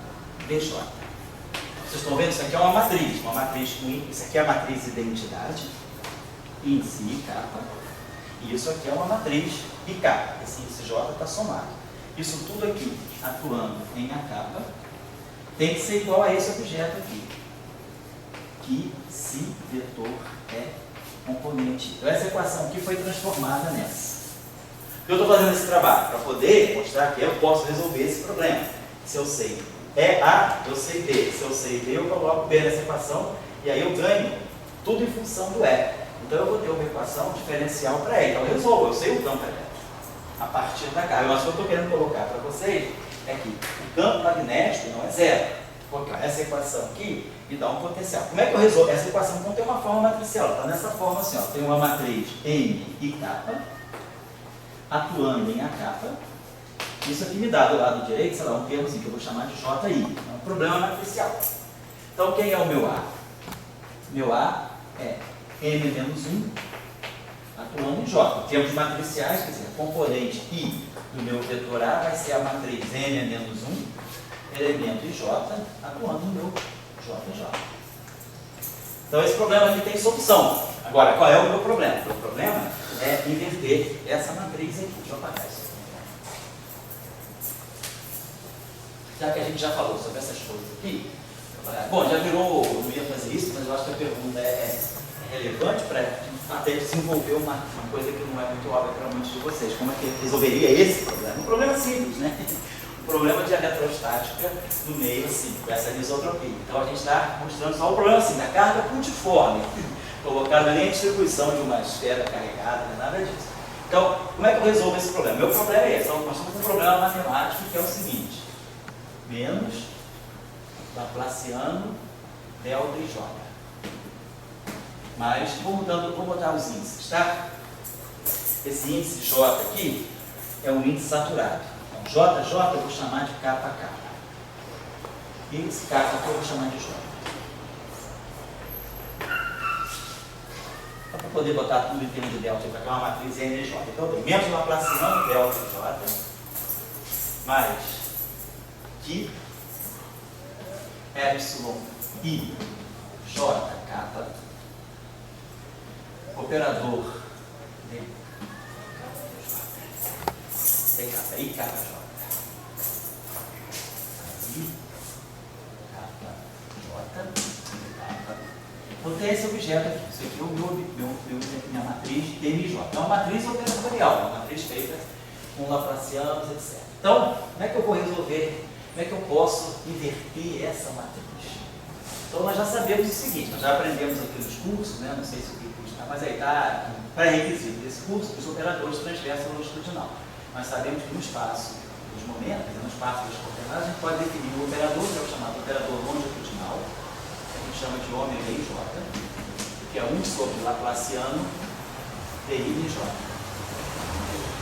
Speaker 1: dj. Vocês estão vendo? Isso aqui é uma matriz com isso aqui é a matriz identidade, índice i kappa, e isso aqui é uma matriz i kappa. Esse índice j está somado. Isso tudo aqui, atuando em A kappa, tem que ser igual a esse objeto aqui, que se vetor é componente. Então essa equação aqui foi transformada nessa. Eu estou fazendo esse trabalho para poder mostrar que eu posso resolver esse problema. Se eu sei A, eu sei B. Se eu sei B, eu coloco B nessa equação e aí eu ganho tudo em função do E. Então eu vou ter uma equação diferencial para E. Então eu resolvo, eu sei o campo elétrico a partir da carga. Mas o que eu estou querendo colocar para vocês é que o campo magnético não é zero. Porque essa equação aqui me dá um potencial. Como é que eu resolvo? Essa equação não tem uma forma matricial, ela está nessa forma assim, ó. Tem uma matriz M e kappa, atuando em A kappa. Isso aqui me dá do lado direito, sei lá, um termo assim, que eu vou chamar de JI. É um problema matricial. Então, quem é o meu A? Meu A é M menos 1 atuando em J. Em termos matriciais, quer dizer, a componente I do meu vetor A vai ser a matriz M menos 1, elemento IJ, atuando no meu JJ. Então, esse problema aqui tem solução. Agora, qual é o meu problema? O meu problema é inverter essa matriz aqui. Deixa eu apagar isso. Já que a gente já falou sobre essas coisas aqui, bom, já virou, eu não ia fazer isso, mas eu acho que a pergunta é relevante para até desenvolver uma coisa que não é muito óbvia para muitos de vocês. Como é que resolveria esse problema? Um problema simples, né? Um problema de eletrostática no meio, assim, com essa anisotropia. Então a gente está mostrando só o problema assim, da carga pontiforme, colocada ali em distribuição de uma esfera carregada, não é nada disso. Então, como é que eu resolvo esse problema? Meu problema é esse, nós temos um problema matemático que é o seguinte: menos Laplaciano delta e J. Mas vou botar os índices, tá? Esse índice J aqui é um índice saturado. Então, JJ eu vou chamar de KK. E esse K aqui eu vou chamar de J. Só para poder botar tudo em termos de delta, para cá uma matriz NJ. Então, tem menos Laplaciano delta e J, mais que epsilon I J kappa, operador de kappa, I kappa J. I kappa J, kappa. Vou ter esse objeto aqui. Isso aqui é o minha matriz MJ. É uma matriz operatorial, uma matriz feita com Laplacianos, etc. Então, como é que eu vou resolver? Como é que eu posso inverter essa matriz? Então, nós já sabemos o seguinte, nós já aprendemos aqui nos cursos, né? Não sei se o curso está, mas aí está pré-requisito desse curso, os operadores transversam longitudinal. Nós sabemos que no espaço dos momentos, no espaço das coordenadas, a gente pode definir um operador, que é o chamado operador longitudinal, que a gente chama de ômega e J, que é 1 sobre Laplaciano de I e J.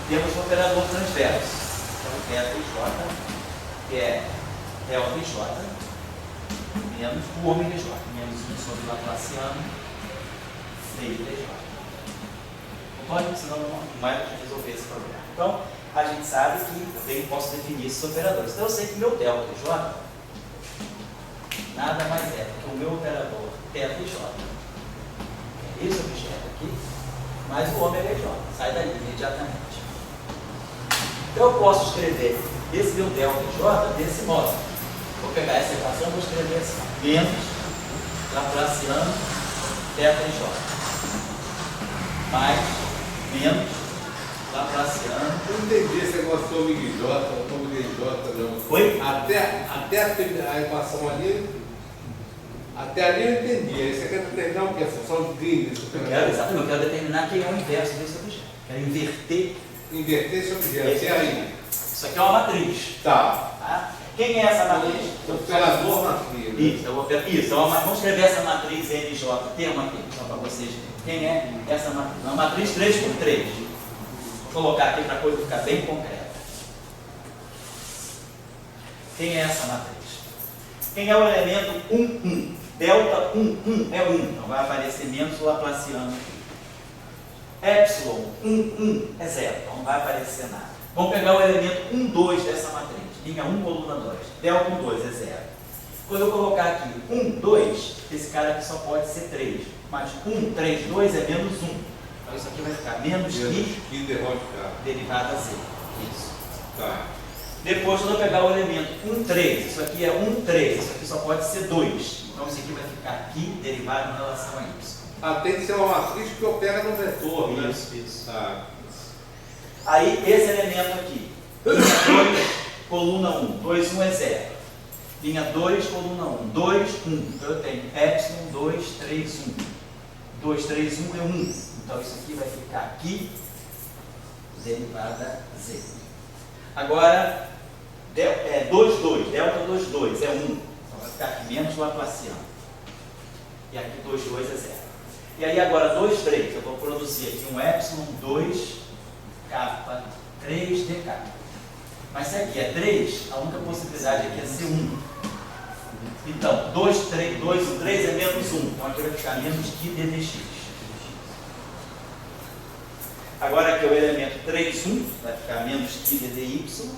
Speaker 1: Temos o operador transverso, então θ e J, que é delta e J, menos o ômega J, menos 1 sobre Laplaciano de I e J. Não pode, senão não vai resolver esse problema. Então, a gente sabe que eu posso definir esses operadores. Então, eu sei que meu delta e J nada mais é do que o meu operador θ e J. É esse objeto aqui, mais o ômega J. Sai dali imediatamente. Então, eu posso escrever esse meu delta e J desse modo. Vou pegar essa equação e vou escrever assim: menos Laplaciano θ e J, mais menos Laplaciano.
Speaker 3: Eu não entendi esse negócio do ômega e J, ômega e J, não.
Speaker 1: Oi?
Speaker 3: Até a equação ali, até ali eu entendi. Aí você quer determinar o que? A função de Green desse operador?
Speaker 1: Exatamente, eu quero determinar quem é o inverso desse objeto. Quero inverter.
Speaker 3: Inverter esse objeto. E aí?
Speaker 1: Isso aqui é uma matriz.
Speaker 3: Tá.
Speaker 1: Tá? Quem é essa matriz?
Speaker 3: Operador matriz.
Speaker 1: Isso, vamos escrever essa matriz NJ, termo aqui, só para vocês verem. Quem é essa matriz? Uma matriz 3x3. Vou colocar aqui para a coisa ficar bem concreta. Quem é essa matriz? Quem é o elemento 1, 1? Delta 1, 1 é 1. Então vai aparecer menos o Laplaciano aqui. Epsilon 1, 1 é 0. Então não vai aparecer nada. Vamos pegar o elemento 1, 2 dessa matriz. Linha 1, coluna 2. Delta 1, 2 é 0. Quando eu colocar aqui 1, 2, esse cara aqui só pode ser 3. Mas 1, 3, 2 é menos 1. Então isso aqui vai ficar menos que derivada Z. Isso.
Speaker 3: Tá.
Speaker 1: Depois, quando eu pegar o elemento 1, 3, isso aqui é 1, 3, isso aqui só pode ser 2. Então isso aqui vai ficar aqui derivado em relação a isso.
Speaker 3: Ah, tem que ser uma matriz que opera no vetor, né?
Speaker 1: Isso.
Speaker 3: Tá.
Speaker 1: Aí, esse elemento aqui, linha 2, coluna 1, 2, 1 é 0. Linha 2, coluna 1, 2, 1. Então eu tenho epsilon 2, 3, 1. 2, 3, 1 é 1. Então isso aqui vai ficar aqui, derivada Z. Agora, 2, 2, delta 2, 2 é 1. Então vai ficar aqui menos Laplaciano. E aqui 2, 2 é 0. E aí agora 2, 3, eu vou produzir aqui um epsilon 2, kappa, 3 d kappa. Mas se aqui é 3, a única possibilidade aqui é ser 1. Então, 2, 3, 2, 3 é menos 1. Então aqui vai ficar menos que ddx. Agora aqui é o elemento 3, 1, vai ficar menos que ddy.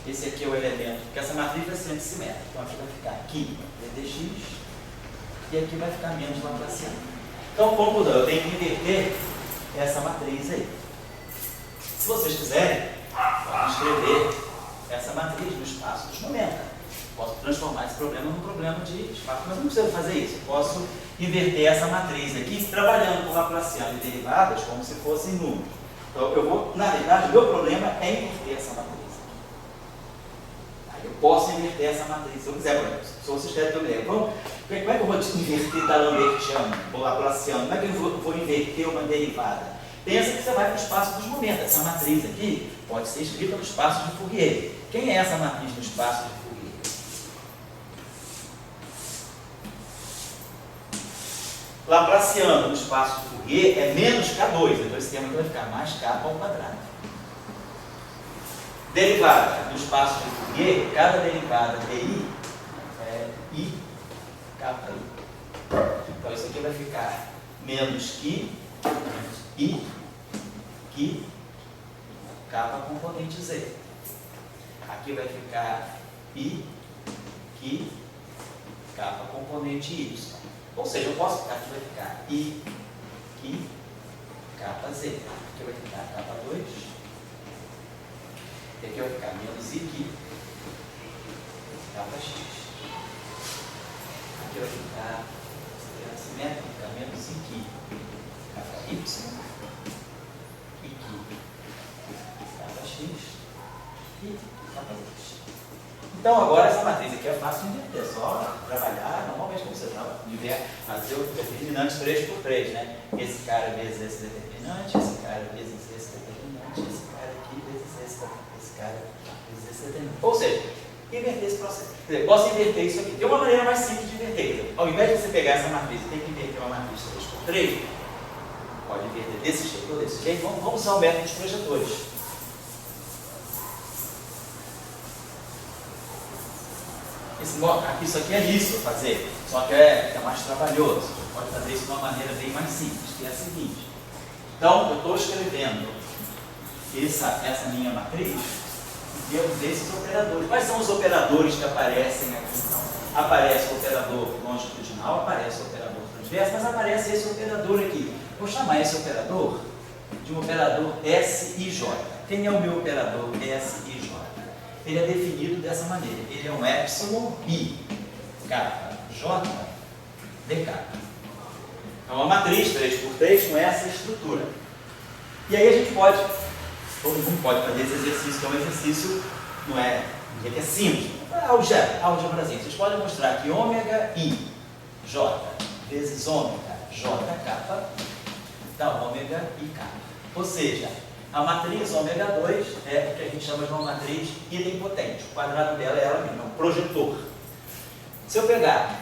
Speaker 1: Esse aqui é o elemento, porque essa matriz vai ser antissimétrica. Então aqui vai ficar aqui ddx e aqui vai ficar menos laplaciano. Então, conclusão, eu tenho que inverter essa matriz aí. Se vocês quiserem, podem escrever essa matriz no espaço dos momentos. Posso transformar esse problema num problema de espaço, mas não preciso fazer isso. Eu posso inverter essa matriz aqui, trabalhando com Laplaciano e derivadas como se fossem números. Então, eu vou, na verdade, o meu problema é inverter essa matriz. Aí eu posso inverter essa matriz, se eu quiser, por exemplo. Se vocês querem que eu me como é que eu vou inverter D'Alembertiano ou Laplaciano? Como é que eu vou inverter uma derivada? Pensa que você vai para o espaço dos momentos. Essa matriz aqui pode ser escrita no espaço de Fourier. Quem é essa matriz no espaço de Fourier? Laplaciano no espaço de Fourier é menos K2, então esse termo aqui vai ficar mais K ao quadrado. Derivada no espaço de Fourier, cada derivada di é I K. Então isso aqui vai ficar menos que I que K componente Z. Aqui vai ficar I que K componente Y. Ou seja, eu posso ficar, aqui vai ficar I, que, KZ. Aqui vai ficar K2. E aqui vai ficar menos I, que, KX. Aqui vai ficar, simétrico, vai ficar menos I, que, KY. I, que, KX. E KZ. Então, agora essa matriz aqui é fácil de inverter, é só trabalhar normalmente como você fazer o determinante 3 por 3, né? Esse cara vezes esse determinante, esse cara vezes esse determinante, esse cara aqui vezes esse cara vezes esse determinante. Ou seja, inverter esse processo. Quer dizer, posso inverter isso aqui. Tem uma maneira mais simples de inverter. Quer dizer, ao invés de você pegar essa matriz e ter que inverter uma matriz 3 por 3, pode inverter desse jeito ou desse jeito. Vamos usar o método dos projetores. Isso aqui é lícito fazer, só que é mais trabalhoso. Você pode fazer isso de uma maneira bem mais simples, que é a seguinte. Então, eu estou escrevendo essa minha matriz em termos desses operadores. Quais são os operadores que aparecem aqui? Então, aparece o operador longitudinal, aparece o operador transverso, mas aparece esse operador aqui. Vou chamar esse operador de um operador S e J. Quem é o meu operador S e J? Ele é definido dessa maneira. Ele é um epsilon I, K, J, dK. É uma matriz 3x3 com essa estrutura. E aí a gente pode, todo mundo pode fazer esse exercício, que é um exercício, não é, ele é simples, é álgebrazinho. Vocês podem mostrar que ômega I, J, vezes ômega, JK, dá ômega IK. Ou seja, a matriz ômega 2 é o que a gente chama de uma matriz idempotente. O quadrado dela é ela mesma, é um projetor. Se eu pegar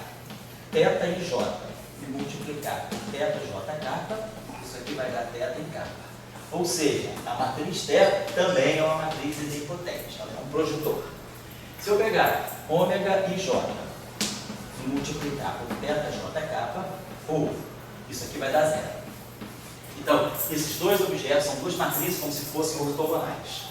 Speaker 1: θ e J e multiplicar por θ, J, K, isso aqui vai dar θ em K. Ou seja, a matriz θ também é uma matriz idempotente, ela é um projetor. Se eu pegar ômega e J e multiplicar por θ, J, K, ou isso aqui vai dar zero. Então, esses dois objetos são duas matrizes como se fossem ortogonais.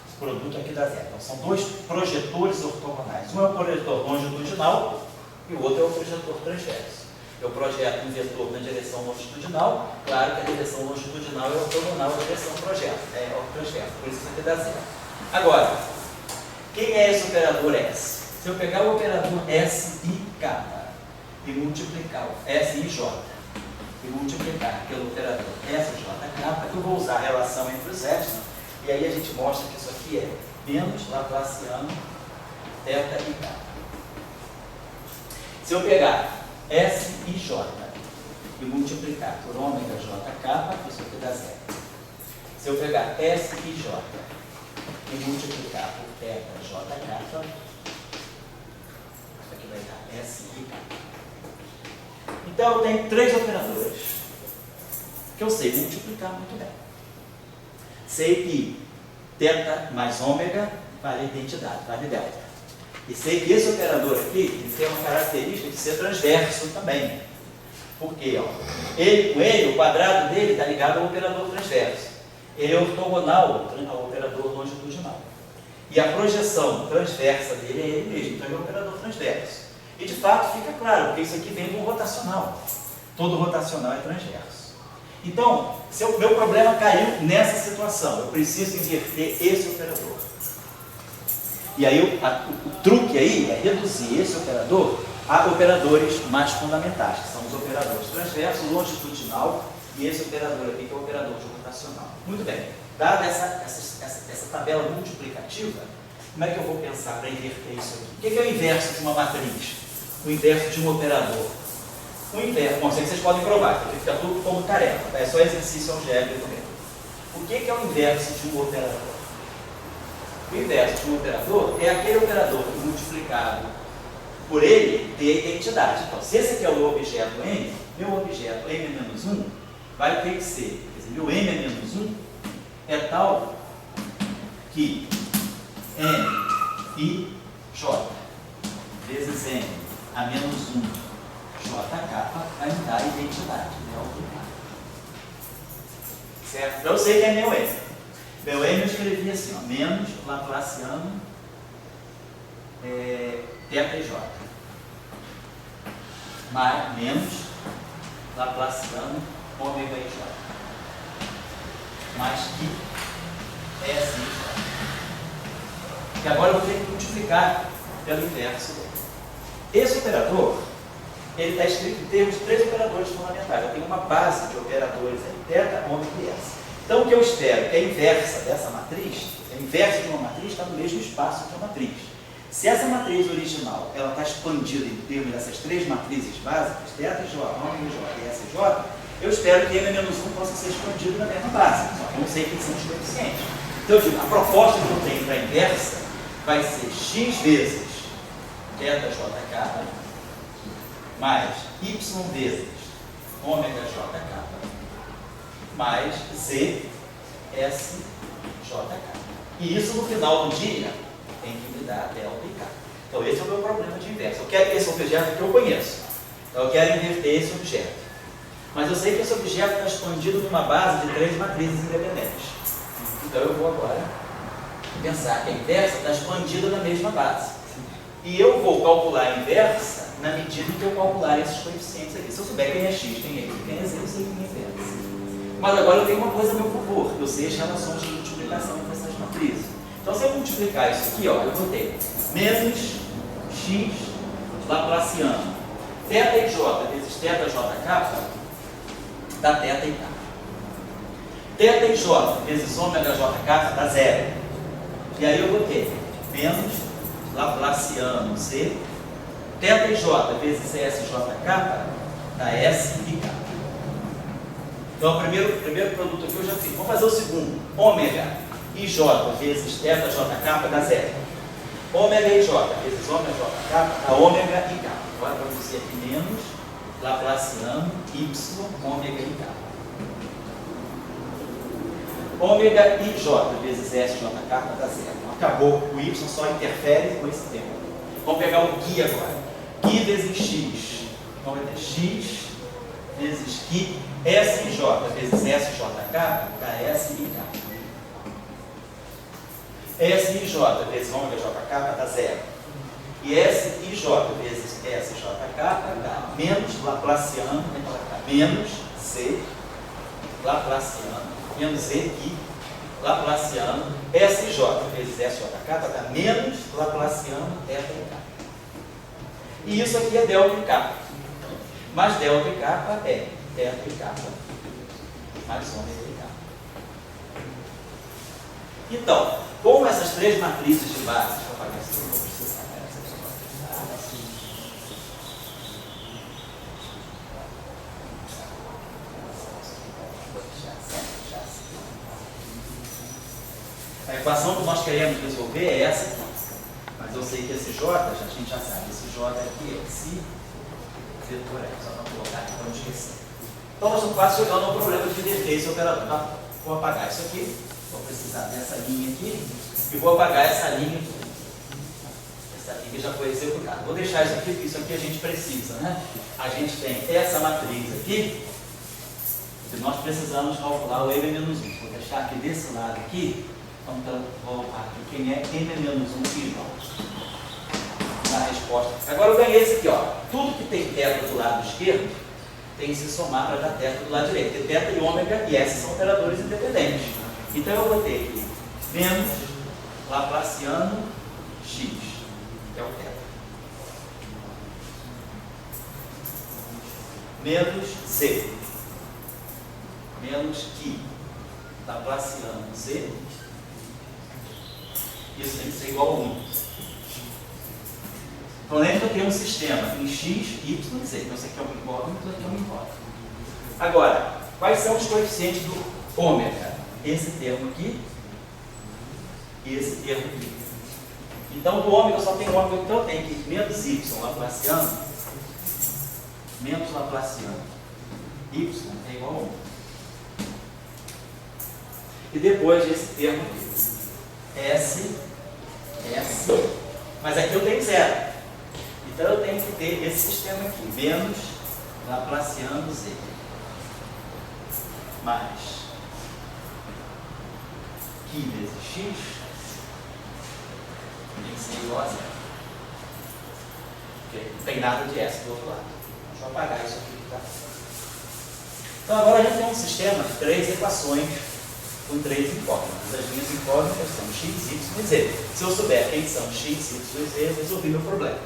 Speaker 1: Esse produto aqui dá zero. Então, são dois projetores ortogonais. Um é o projetor longitudinal e o outro é o projetor transverso. Eu projeto um vetor na direção longitudinal, claro que a direção longitudinal é ortogonal à direção transverso, por isso isso aqui dá zero. Agora, quem é esse operador S? Se eu pegar o operador S e K e multiplicar o S e J, e multiplicar pelo operador SJK, eu vou usar a relação entre os epsilon, e aí a gente mostra que isso aqui é menos Laplaciano θ e K. Se eu pegar S e J e multiplicar por ômega JK, isso aqui dá zero. Se eu pegar S e J e multiplicar por θ JK, isso aqui vai dar S e K. Então, eu tenho três operadores que eu sei multiplicar muito bem. Sei que θ mais ômega vale identidade, vale delta. E sei que esse operador aqui ele tem uma característica de ser transverso também. Por quê? Ó? O quadrado dele está ligado ao operador transverso. Ele é ortogonal ao operador longitudinal. E a projeção transversa dele é ele mesmo, então ele é um operador transverso. E de fato fica claro, porque isso aqui vem do rotacional. Todo rotacional é transverso. Então, meu problema caiu nessa situação. Eu preciso inverter esse operador. E aí o truque aí é reduzir esse operador a operadores mais fundamentais, que são os operadores transverso, longitudinal e esse operador aqui que é o operador de rotacional. Muito bem. Dada essa tabela multiplicativa, como é que eu vou pensar para inverter isso aqui? O que é o inverso de uma matriz? O inverso de um operador? O inverso, bom, sei que vocês podem provar, porque fica tudo como tarefa, tá? É só exercício algébrico mesmo. O que é o inverso de um operador? O inverso de um operador é aquele operador que multiplicado por ele tem a identidade. Então, se esse aqui é o meu objeto M, meu objeto M-1 vai ter que ser, quer dizer, meu M-1 é tal que M e J vezes M a menos 1 JK vai me dar a identidade, certo? Então eu sei que é meu M. Meu M eu escrevi assim, ó, menos Laplaciano θ e J. Mais, menos Laplaciano ômega e J. Mais que S e J. E agora eu vou ter que multiplicar pelo inverso dele. Esse operador, ele está escrito em termos de 3 operadores fundamentais. Eu tenho uma base de operadores aí, θ, ômega e S. Então o que eu espero é que a inversa dessa matriz, a inversa de uma matriz está no mesmo espaço que a matriz. Se essa matriz original ela está expandida em termos dessas 3 matrizes básicas, θ e J, ômega e J e S e J, eu espero que M-1 possa ser expandido na mesma base. Só que eu não sei quem são os coeficientes. Então eu digo, a proposta que eu tenho para a inversa vai ser x vezes θJK mais y vezes ômega JK mais z SJK. E isso no final do dia tem que me dar delta e K. Então esse é o meu problema de inversa. Eu quero esse objeto que eu conheço. Então eu quero inverter esse objeto. Mas eu sei que esse objeto está expandido numa base de 3 matrizes independentes. Então eu vou agora pensar que a inversa está expandida na mesma base. E eu vou calcular a inversa na medida em que eu calcular esses coeficientes aqui. Se eu souber quem é x, quem é y, quem é z, eu sei quem é inversa. Mas agora eu tenho uma coisa a meu favor. Eu sei as relações de multiplicação entre essas matrizes. Então se eu multiplicar isso aqui, ó, eu vou ter menos x Laplaciano θ e j vezes θJK dá θ e K. θ e j vezes ômega JK dá 0. E aí eu vou ter menos Laplaciano C, θ e j vezes SJK dá S e K. Então o primeiro produto aqui eu já fiz. Vamos fazer o segundo. Ômega e J vezes θJK dá 0. Ômega e J vezes ômega JK dá ômega e K. Agora vamos dizer aqui menos Laplaciano Y ômega e K. Ômega e J vezes SJK dá 0. Acabou. O Y só interfere com esse termo. Vamos pegar o Γ agora. Γ vezes X. Então vai ter X vezes Γ. S e J vezes SJK dá S e K. S e J vezes ômega JK dá 0. E S e J vezes SJK dá menos Laplaciano, menos Z Laplaciano, menos Z e Laplaciano, S e J vezes SJK dá menos Laplaciano, θ e K. E isso aqui é delta e K. Mas delta e K é θ e K mais ômega e K. Então, com essas 3 matrizes de base, deixa eu apagar isso, eu vou precisar dessas A equação que nós queremos resolver é essa aqui. Mas eu sei que esse J, a gente já sabe, esse J aqui é esse vetor aí, só para colocar aqui para não esquecer. Então nós estamos quase chegando ao problema de inverter esse operador. Tá? Vou apagar isso aqui, vou precisar dessa linha aqui, e vou apagar essa linha aqui. Essa linha aqui já foi executado. Vou deixar isso aqui, porque isso aqui a gente precisa, né? A gente tem essa matriz aqui, que nós precisamos calcular o M-1. Vou deixar aqui desse lado aqui, então vou colocar aqui quem é M-1 igual na resposta. Agora eu ganhei esse aqui, ó. Tudo que tem θ do lado esquerdo tem que se somar para dar θ do lado direito. Porque θ e ômega e S são operadores independentes. Então eu vou ter aqui menos Laplaciano x, que é o θ. Menos z. Menos que Laplaciano z. Isso tem que ser igual a 1. Então lembra que eu tenho um sistema em x, y e z. Então isso aqui é um incógnito, isso aqui é um incógnito. Agora, quais são os coeficientes do ômega? Esse termo aqui e esse termo aqui. Então do ômega eu só tenho ômega, então eu tenho que menos y Laplaciano, menos Laplaciano, y é igual a 1. E depois esse termo aqui, S, mas aqui eu tenho zero. Então eu tenho que ter esse sistema aqui, menos Laplaciano z, mais que vezes x, tem que ser igual a zero. Porque não tem nada de S do outro lado. Deixa eu apagar isso aqui, tá? Então agora a gente tem um sistema de 3 equações com 3 incógnitas. As minhas incógnitas são x, y e z. Se eu souber quem são x, y e z, eu resolvi meu problema.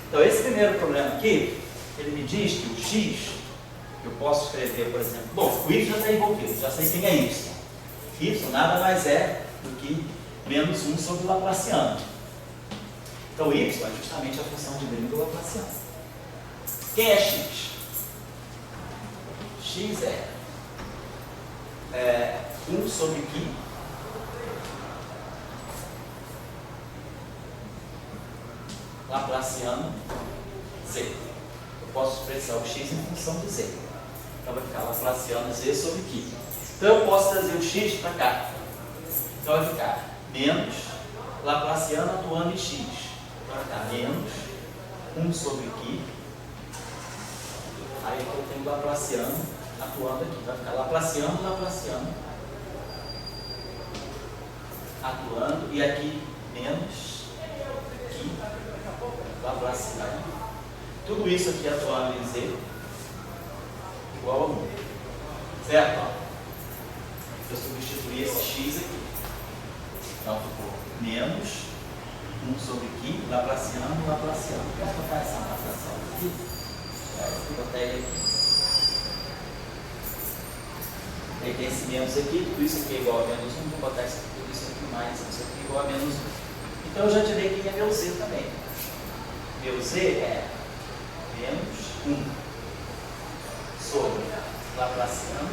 Speaker 1: Então esse primeiro problema aqui, ele me diz que o x, eu posso escrever, por exemplo, bom, o y já está envolvido, já sei quem é y. Y nada mais é do que menos 1 sobre o Laplaciano. Então y é justamente a função de grego do Laplaciano. Quem é x? X é 1 sobre π Laplaciano z. Eu posso expressar o x em função de z. Então vai ficar Laplaciano z sobre π. Então eu posso trazer o x para cá. Então vai ficar menos Laplaciano atuando em x. Então vai ficar menos 1 sobre π. Aí eu tenho Laplaciano atuando aqui. Vai ficar Laplaciano atuando. E aqui menos π Laplaciano. Tudo isso aqui atuando em z igual a 1. Certo? Ó. Eu substituí esse x aqui. Então ficou menos 1 sobre π, Laplaciano. Posso botar essa Laplaciano aqui? Vou botar ele aqui. Tem esse menos aqui, tudo isso aqui é igual a menos 1. Vou botar isso aqui, tudo isso aqui mais, isso aqui é igual a menos 1. Então eu já tirei quem é meu z também. Meu z é menos 1 sobre Laplaciano,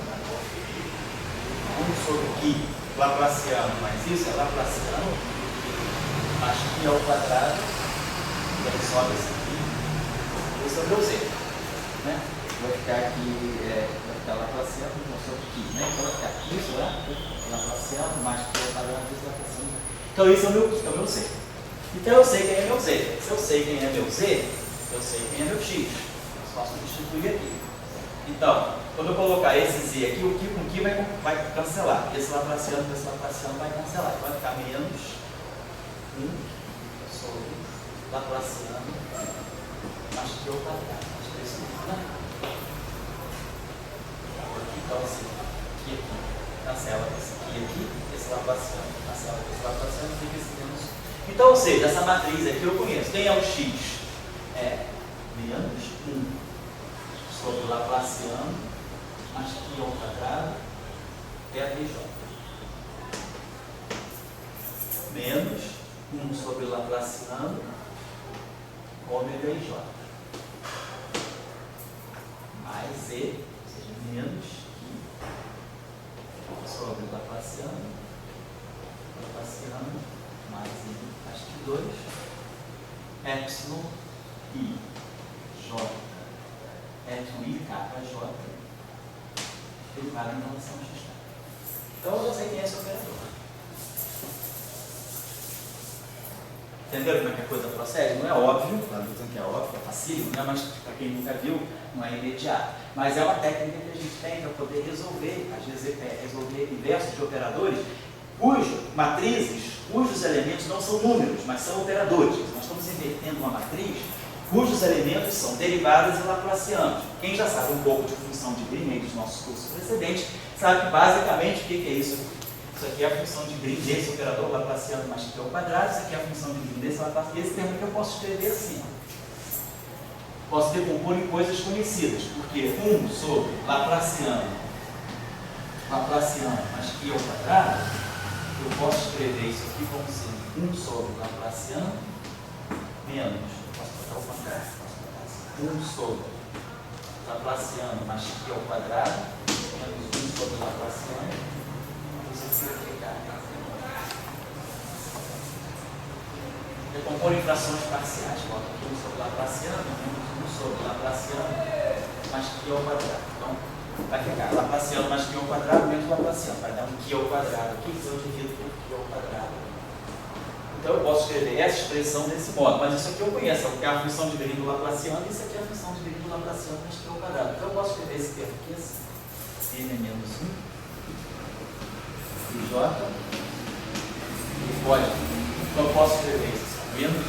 Speaker 1: 1 sobre π Laplaciano, mas isso é Laplaciano, mais π ao quadrado, e aí sobe esse aqui, esse é o meu z. Né? Vai ficar aqui, vai ficar Laplaciano, não sobre π, né? Então vai ficar isso lá, Laplaciano, mais π ao quadrado, isso Laplaciano. Então isso é o meu z. Então eu sei quem é meu z. Se eu sei quem é meu z, eu sei quem é meu x. Eu posso substituir aqui. Então, quando eu colocar esse z aqui, o que com que vai cancelar. Esse Laplaciano com esse Laplaciano vai cancelar. Então vai ficar menos 1 sobre Laplaciano mais π ao quadrado. Né? Então assim, aqui cancela esse aqui, esse Laplaciano, cancela esse Laplaciano, fica esse menos 1. Então, ou seja, essa matriz aqui eu conheço. Quem é o x? É menos 1 sobre Laplaciano mais π ao quadrado θj. Menos 1 sobre Laplaciano ômega i j. Mais z, ou seja, menos π sobre Laplaciano mais i. Acho que 2, epsilon i j, epsilon i kj, derivado em relação a x. Então eu já sei quem é esse operador. Entenderam como é que a coisa procede? Não é óbvio, claro, estou dizendo que é óbvio, é facílimo, né? Mas para quem nunca viu, não é imediato. Mas é uma técnica que a gente tem para poder resolver, às vezes, resolver inversos de operadores cujos elementos não são números, mas são operadores. Nós estamos invertendo uma matriz cujos elementos são derivadas e laplacianos. Quem já sabe um pouco de função de Green dos nossos cursos precedentes, sabe basicamente o que é isso. Isso aqui é a função de Green desse operador laplaciano mais que ao quadrado, isso aqui é a função de Green desse laplaciano. Esse termo que eu posso escrever assim. Posso decompor em coisas conhecidas, porque 1 sobre laplaciano mais que ao quadrado, eu posso escrever isso aqui como sendo 1 sobre laplaciano menos, posso botar o contrário, 1 sobre laplaciano mais que ao quadrado menos 1 sobre laplaciano. Isso aqui vai ficar. Decompor em frações parciais, bota aqui 1 sobre laplaciano menos 1 sobre laplaciano mais que ao quadrado. Então, vai ficar laplaciano mais que ao quadrado menos laplaciano. Vai dar um que ao quadrado aqui, então eu divido por que ao quadrado. Então eu posso escrever essa expressão desse modo, mas isso aqui eu conheço, porque é a função de Green do laplaciano, e isso aqui é a função de Green do laplaciano mais que ao quadrado. Então eu posso escrever esse termo aqui assim, n é menos 1, e j, e pode. Então eu posso escrever isso assim, menos 1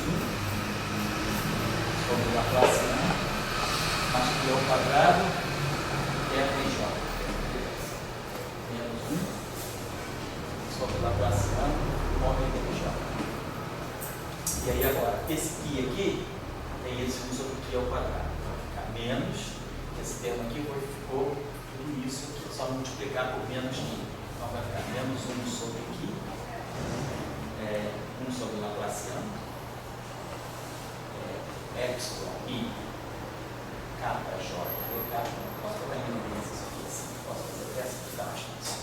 Speaker 1: sobre o laplaciano mais que ao quadrado é j. Menos 1 sobre o laplaciano homem de j. E aí agora, esse i aqui tem esse 1 sobre o que ao quadrado. Então vai ficar menos, esse termo aqui ficou tudo isso aqui, só multiplicar por menos i. Então vai ficar menos 1 sobre aqui, 1 sobre o laplaciano, epsilon i, kappa j, posso botar em inglês isso aqui assim, posso fazer até essa aqui, dá mais fácil.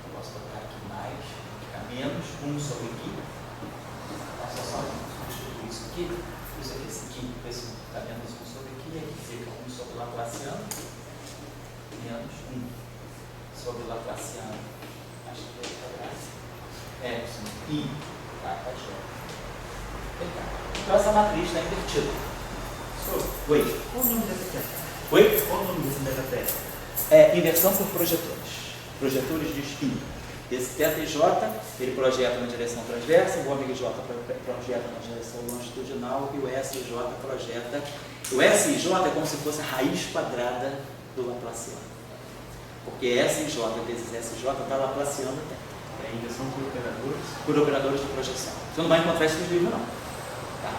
Speaker 1: Eu posso botar aqui mais, ficar menos 1 sobre aqui, só isso aqui, esse está menos 1 sobre aqui, aqui fica 1 sobre o laplaciano, menos 1 sobre o laplaciano, acho que é quadrado, epsilon i, kappa j. Então essa matriz está invertida. Oi?
Speaker 4: Qual o nome dessa peça?
Speaker 1: Oi?
Speaker 4: Qual o nome dessa peça?
Speaker 1: É inversão por projetores. Projetores de espinho. Esse θj, ele projeta na direção transversa, o ômega j projeta na direção longitudinal e o SJ projeta. O SJ é como se fosse a raiz quadrada do laplaciano. Porque SJ vezes SJ está laplaciando o tempo.
Speaker 4: É inversão por operadores?
Speaker 1: Por operadores de projeção. Você não vai encontrar isso nos livros, não. Tá?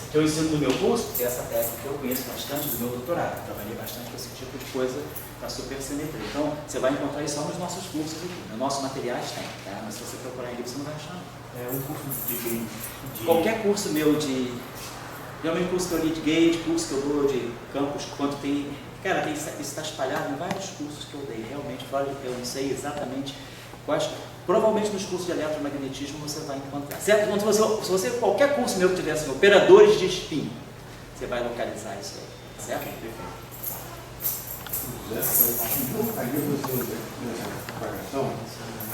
Speaker 1: Que eu ensino no meu curso, porque essa técnica eu conheço bastante do meu doutorado, trabalhei bastante com esse tipo de coisa para supersimetria. Então, você vai encontrar isso só nos nossos cursos aqui. Nos nossos materiais tem, tá? Mas se você procurar em livro, você não vai achar.
Speaker 4: É um curso de
Speaker 1: qualquer curso meu de... Realmente curso que eu li de gauge, curso que eu dou de campus, quanto tem... Cara, isso está espalhado em vários cursos que eu dei. Realmente, eu não sei exatamente quais... Provavelmente nos cursos de eletromagnetismo você vai encontrar. Certo? Então, se você qualquer curso meu que tivesse operadores de spin, você vai localizar isso aí. Certo?
Speaker 2: Então, ali você nessa propagação,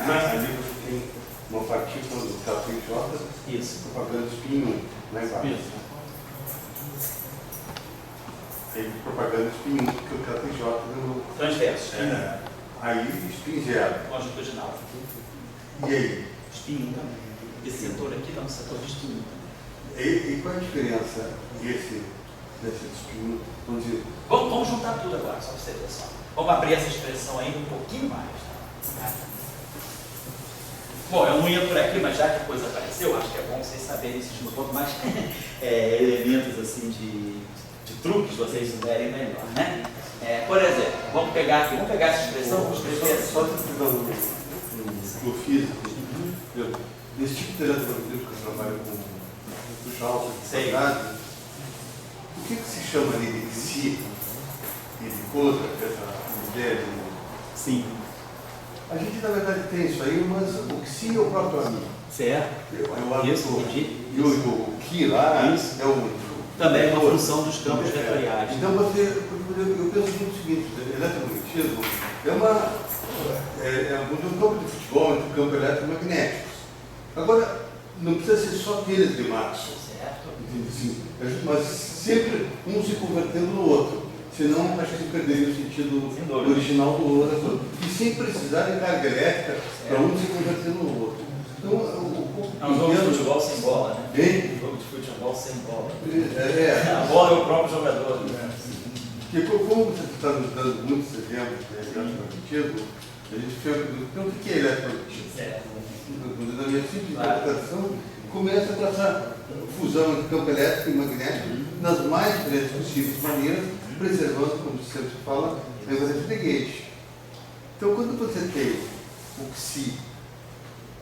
Speaker 2: ali você tem uma partícula do KPJ,
Speaker 1: Isso.
Speaker 2: propagando espinho lá embaixo.
Speaker 1: Isso.
Speaker 2: Aí propagando espinho, porque o KPJ no
Speaker 1: Transverso.
Speaker 2: aí espinho zero.
Speaker 1: Longitudinal.
Speaker 2: E aí?
Speaker 1: Espinho também. Esse setor aqui está no setor de espinho também.
Speaker 2: E qual a diferença desse espinho? Vamos dizer,
Speaker 1: Vamos juntar tudo agora, só para você ver só. Vamos abrir essa expressão ainda um pouquinho mais. Tá? Bom, eu não ia por aqui, mas já que a coisa apareceu, acho que é bom vocês saberem isso de um pouco mais elementos assim de truques, vocês souberem melhor, né? Por exemplo, vamos pegar essa expressão, vamos escrever assim.
Speaker 2: só no físico, nesse tipo de eletromagnetismo que eu trabalho com puxar alto de quadrado, o que se chama ali de si e de contra essa ideia de...
Speaker 1: Sim.
Speaker 2: A gente na verdade tem isso aí, mas o que si é o próprio amigo.
Speaker 1: Certo. Isso, entendi.
Speaker 2: E o que lá
Speaker 1: Isso.
Speaker 2: é o...
Speaker 1: Também é uma função dos campos vetoriais.
Speaker 2: Então eu penso o seguinte, eletromagnetismo é uma um campo de futebol, um campo eletromagnético. Agora, não precisa ser só aqueles de Maxwell.
Speaker 1: Certo.
Speaker 2: Sim, mas sempre um se convertendo no outro. Senão, acho que perderia o sentido original do outro. E sem precisar de carga elétrica para um se converter no outro. Então,
Speaker 1: é um jogo de futebol sem bola, né?
Speaker 2: Bem?
Speaker 1: Um jogo de futebol sem bola.
Speaker 2: A
Speaker 1: bola é o próprio jogador. Né?
Speaker 2: Porque como você está nos dando muitos exemplos de eletromagnetivo, a gente fica então o que é eletromagnetivo? Na minha simples interpretação, começa com essa fusão entre campo elétrico e magnético nas mais diferentes possíveis maneiras, preservando, como sempre se fala, a equação de Gauge. Então, quando você tem o Psi,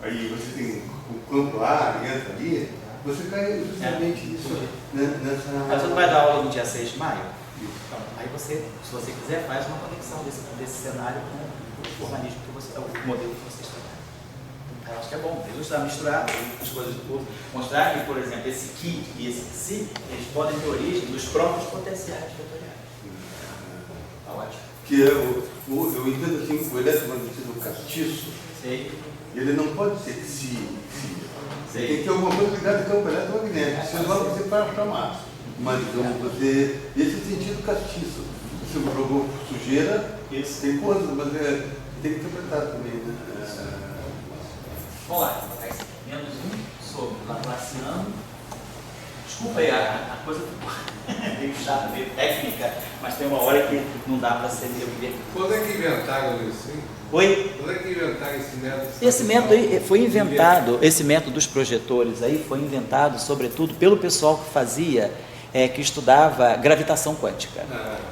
Speaker 2: aí você tem o campo A, entra ali, você cai justamente nisso, nessa...
Speaker 1: Mas você não vai dar aula no dia 6 de maio? Então, aí você, se você quiser, faz uma conexão desse cenário com o formalismo que você, o modelo que você está. Eu acho que é bom, ilustrar, misturar as coisas do curso, mostrar que, por exemplo, esse Ki e esse Psi, eles podem ter origem dos próprios potenciais vetoriais. Está ótimo.
Speaker 2: Que eu entendo assim, o eletromagnetismo castiço,
Speaker 1: Sei.
Speaker 2: ele não pode ser Psi.
Speaker 1: Sei.
Speaker 2: Tem que ter alguma coisa ligada ao campo eletromagnético, senão você vai chamar. Mas então, você, esse sentido castiço, você jogou sujeira,
Speaker 1: Isso.
Speaker 2: tem coisas, mas tem que interpretar também, né?
Speaker 1: Vamos lá, menos 1 sobre Laplaciano. Desculpa aí, a coisa ficou meio chata, meio técnica, mas tem uma hora que não dá para ser meio.
Speaker 3: Quando é que inventaram isso, hein?
Speaker 1: Oi?
Speaker 3: Quando é que inventaram esse método?
Speaker 1: Esse método aí foi inventado, esse método dos projetores aí foi inventado, sobretudo, pelo pessoal que fazia, que estudava gravitação quântica.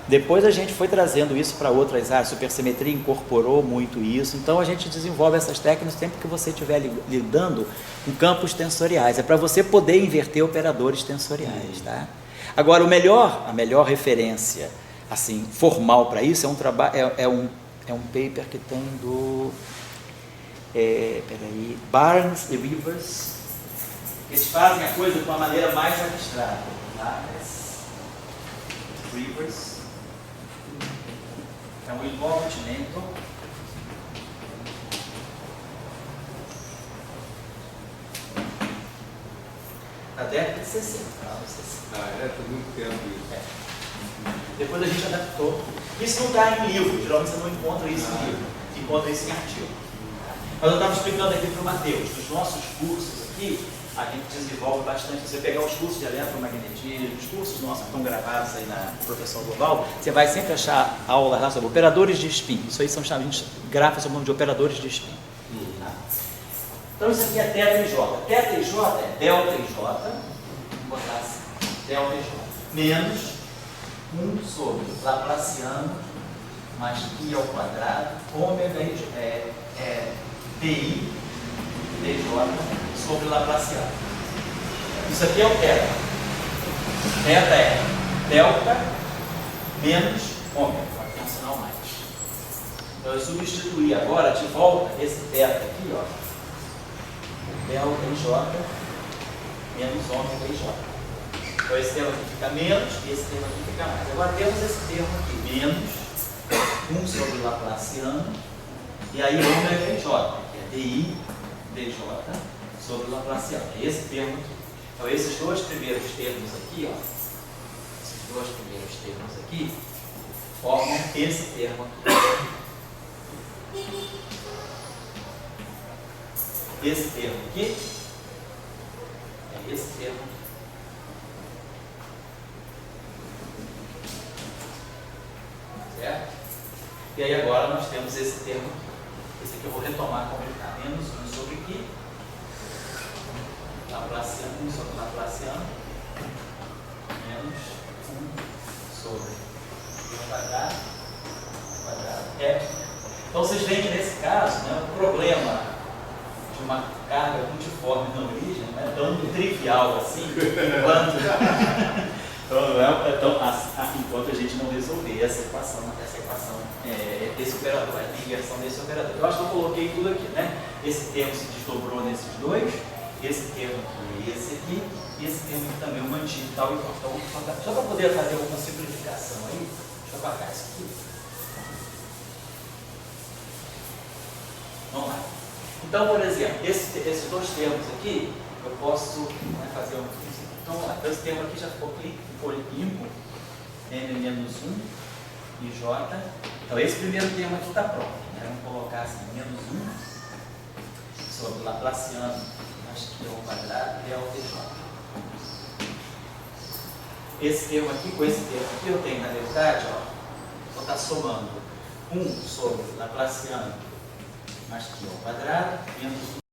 Speaker 1: Depois a gente foi trazendo isso para outras áreas, supersimetria incorporou muito isso, então a gente desenvolve essas técnicas sempre que você estiver lidando com campos tensoriais, é para você poder inverter operadores tensoriais, tá? Agora, a melhor referência, assim, formal para isso é um trabalho, é um paper que tem do, Barnes e Rivers, eles fazem a coisa de uma maneira mais abstrata. Rivers, é um envolvimento da década de 60.
Speaker 3: Foi muito tempo isso.
Speaker 1: Depois a gente adaptou. Isso não está em livro, geralmente você não encontra isso em livro, você encontra isso em artigo. Mas eu estava explicando aqui para o Matheus, nos nossos cursos aqui, a gente desenvolve bastante. Você pegar os cursos de eletromagnetismo, os cursos nossos que estão gravados aí na Professão Global, você vai sempre achar aulas lá sobre operadores de spin. Isso aí são chamados, grafos sob o nome de operadores de spin. Tá? Então isso aqui é θ e J. θ e J é delta e J, vou botar assim, delta e J, menos 1 sobre Laplaciano mais π ao quadrado, ômega pi dj sobre Laplaciano. Isso aqui é o θ. θ é delta menos ômega, tem um sinal mais. Então eu substituí agora de volta esse θ aqui, ó, delta e j menos ômega e j. Então esse termo aqui fica menos e esse termo aqui fica mais. Agora temos esse termo aqui, menos 1 sobre Laplaciano, e aí ômega e j, que é di dj sobre Laplaciano. É esse termo aqui. Então esses dois primeiros termos aqui, ó, esses dois primeiros termos aqui, formam esse termo aqui. Esse termo aqui é esse termo aqui. Certo? E aí agora nós temos esse termo aqui. Esse aqui eu vou retomar como ele está. Menos 1 sobre aqui. Laplaciano, 1 sobre Laplaciano. Menos 1 sobre o quadrado. Então vocês veem que nesse caso, né, o problema de uma carga multiforme na origem não é tão trivial assim quanto enquanto a gente não resolver essa equação, desse operador, a inversão desse operador. Eu acho que eu coloquei tudo aqui, né? Esse termo se desdobrou nesses dois, esse termo aqui, esse aqui, e esse termo aqui também eu mantive tal e tal. Só para poder fazer alguma simplificação aí, deixa eu apagar isso aqui. Então, por exemplo, esses dois termos aqui, eu posso fazer um... Então, esse termo aqui já ficou limpo, n-1 e j. Então, esse primeiro termo aqui está pronto. Né? Vamos colocar assim, -1 sobre Laplaciano, acho que é o quadrado, é o dj. Esse termo aqui, com esse termo aqui, eu tenho, na verdade, ó, vou estar somando 1 sobre Laplaciano, mais que ao quadrado, menos